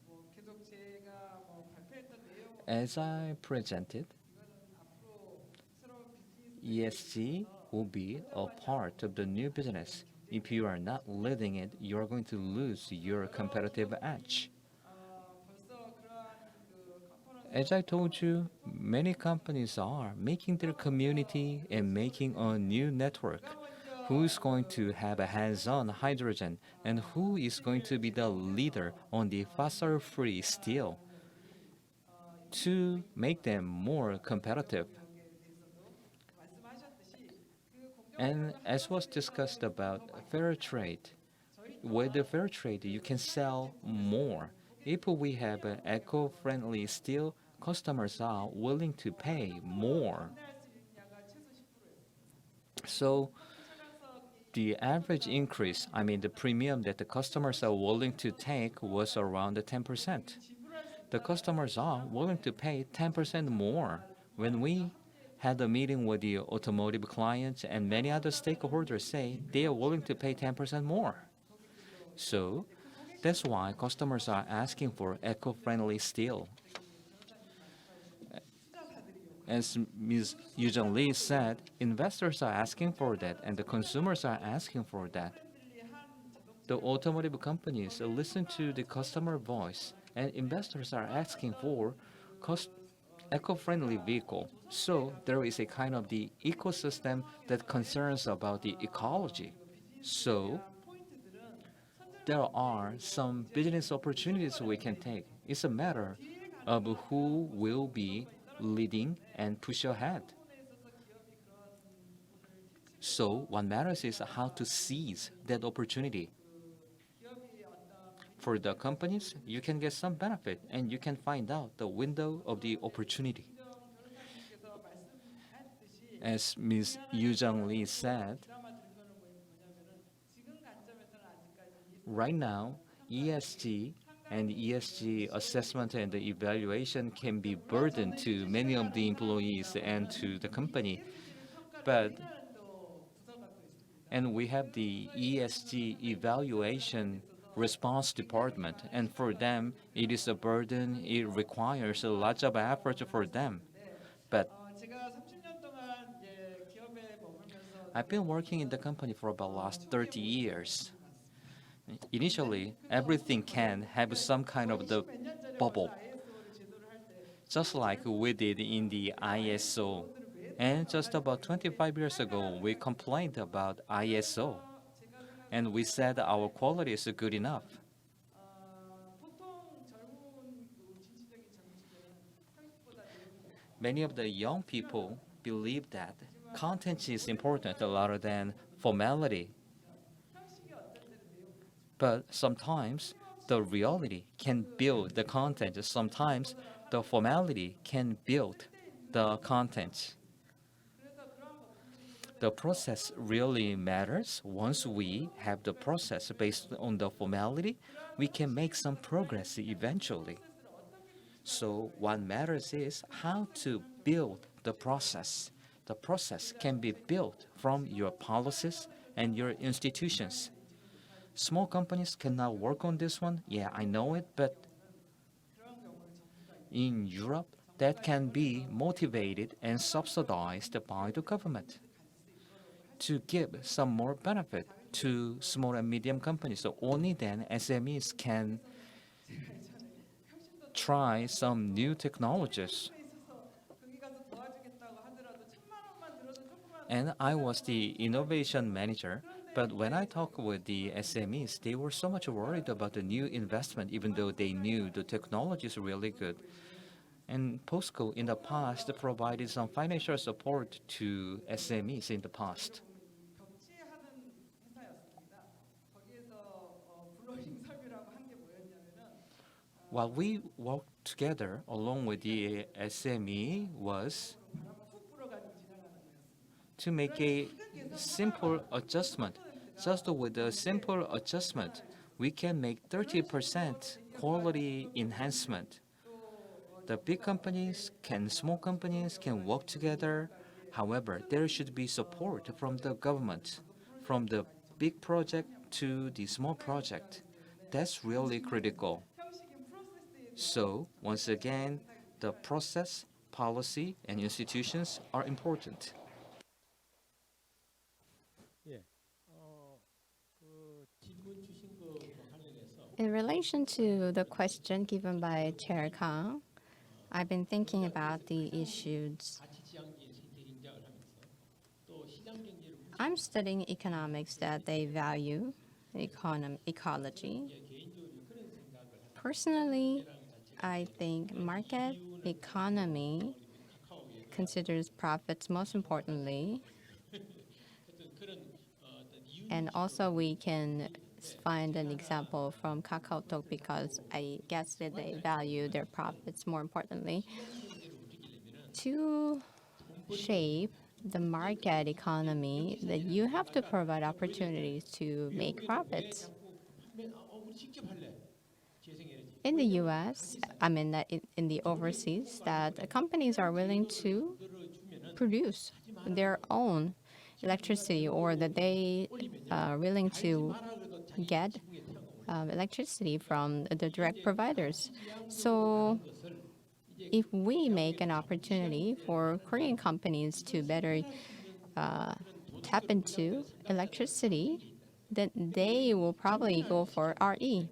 뭐 계속 제가 뭐 발표했던 내용은
As I presented,
이거는 앞으로 새로운 비즈니스
ESG will be a part of the new business. If you are not leading it, you are going to lose your competitive edge.
벌써 그러한 그 컨퍼런스
As I told you, many companies are making their community and making a new network. Who is going to have a hands-on hydrogen, and who is going to be the leader on the fossil-free steel? to make them more competitive. And as was discussed about fair trade, with the fair trade, you can sell more. If we have eco-friendly steel, customers are willing to pay more. So the average increase, I mean the premium that the customers are willing to take was around 10%. The customers are willing to pay 10% more. When we had a meeting with the automotive clients and many other stakeholders say they are willing to pay 10% more. So that's why customers are asking for eco-friendly steel. As Ms. Youjung Lee said, investors are asking for that and the consumers are asking for that. The automotive companies listen to the customer voice and investors are asking for eco-friendly vehicle. So there is a kind of the ecosystem that concerns about the ecology. So there are some business opportunities we can take. It's a matter of who will be leading and push ahead. So what matters is how to seize that opportunity. For the companies, you can get some benefit and you can find out the window of the opportunity. As Ms. Youjung Lee said, right now, ESG and ESG assessment and the evaluation can be burden to many of the employees and to the company. And we have the ESG evaluation response department, and for them, it is a burden. It requires a lot of effort for them. But I've been working in the company for about the last 30 years. Initially, everything can have some kind of the bubble, just like we did in the ISO. And just about 25 years ago, we complained about ISO, and we said our quality is good enough. Many of the young people believe that content is important rather than formality. But sometimes the reality can build the content. Sometimes the formality can build the content. The process really matters. Once we have the process based on the formality, we can make some progress eventually. So what matters is how to build the process. The process can be built from your policies and your institutions. Small companies cannot work on this one. Yeah, I know it, but in Europe, that can be motivated and subsidized by the government to give some more benefit to small and medium companies. So only then SMEs can try some new technologies. And I was the innovation manager, but when I talked with the SMEs, they were so much worried about the new investment, even though they knew the technology is really good. And POSCO in the past provided some financial support to SMEs in the past. While we worked together along with the SME was to make a simple adjustment. Just with a simple adjustment, we can make 30% quality enhancement. The big companies small companies can work together. However, there should be support from the government, from the big project to the small project. That's really critical. So, once again, the process, policy, and institutions are important.
In relation to the question given by Chair Kang, I've been thinking about the issues. I'm studying economics that they value ecology. Personally, I think market economy considers profits most importantly. And also we can find an example from KakaoTalk because I guess that they value their profits more importantly. To shape the market economy, that you have to provide opportunities to make profits. In the U.S., I mean that in the overseas, that companies are willing to produce their own electricity, or that they are willing to get electricity from the direct providers. So if we make an opportunity for Korean companies to better tap into electricity, then they will probably go for RE.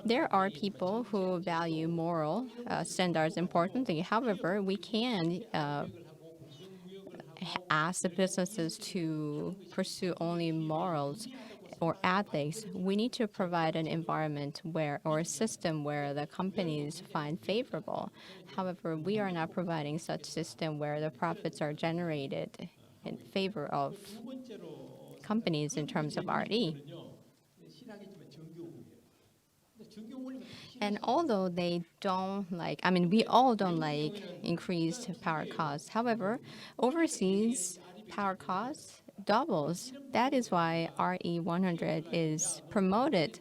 There are people who value moral standards importantly. However, we can ask the businesses to pursue only morals or ethics. We need to provide an environment where, or a system where the companies find favorable. However, we are not providing such system where the profits are generated in favor of companies in terms of RE. And although they don't like, I mean, we all don't like increased power costs. However, overseas power costs doubles. That is why RE100 is promoted.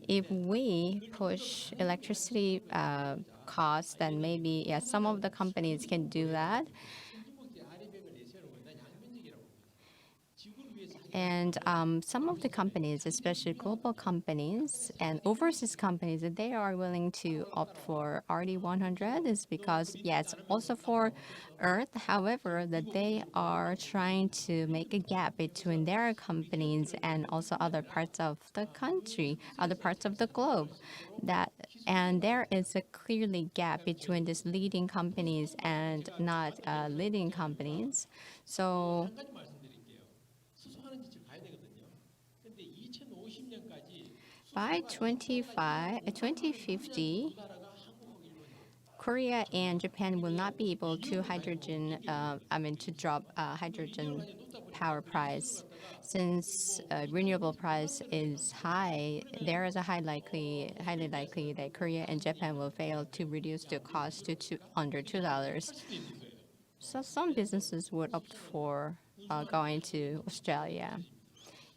If we push electricity costs, then maybe, yeah, some of the companies can do that. And some of the companies, especially global companies and overseas companies, that they are willing to opt for RD100 is because, yes, also for Earth. However, that they are trying to make a gap between their companies and also other parts of the country, other parts of the globe. And there is a clearly gap between these leading companies and not leading companies. So by 2050, Korea and Japan will not be able to drop hydrogen power price. Since renewable price is high, there is a highly likely that Korea and Japan will fail to reduce the cost to under $2. So some businesses would opt for going to Australia.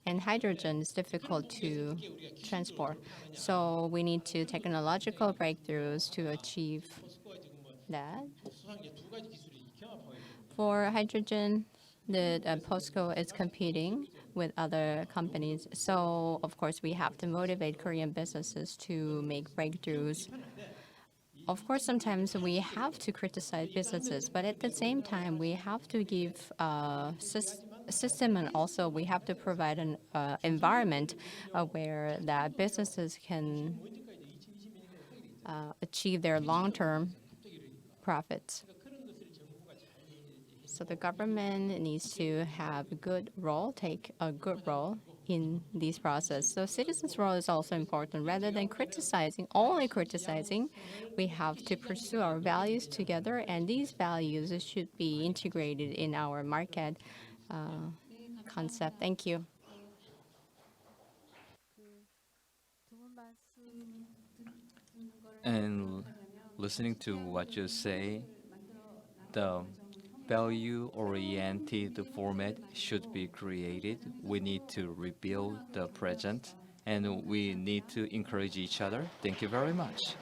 And hydrogen is difficult to transport. So we need technological breakthroughs to achieve that. For hydrogen, the POSCO is competing with other companies. So of course, we have to motivate Korean businesses to make breakthroughs. Of course, sometimes we have to criticize businesses, but at the same time, we have to give system, and also we have to provide an environment where that businesses can achieve their long-term profits. So the government needs to have a good role, take a good role in this process. So citizens' role is also important. Rather than only criticizing, we have to pursue our values together, and these values should be integrated in our market concept. Thank you.
And listening to what you say, the value-oriented format should be created. We need to rebuild the present, and we need to encourage each other. Thank you very much.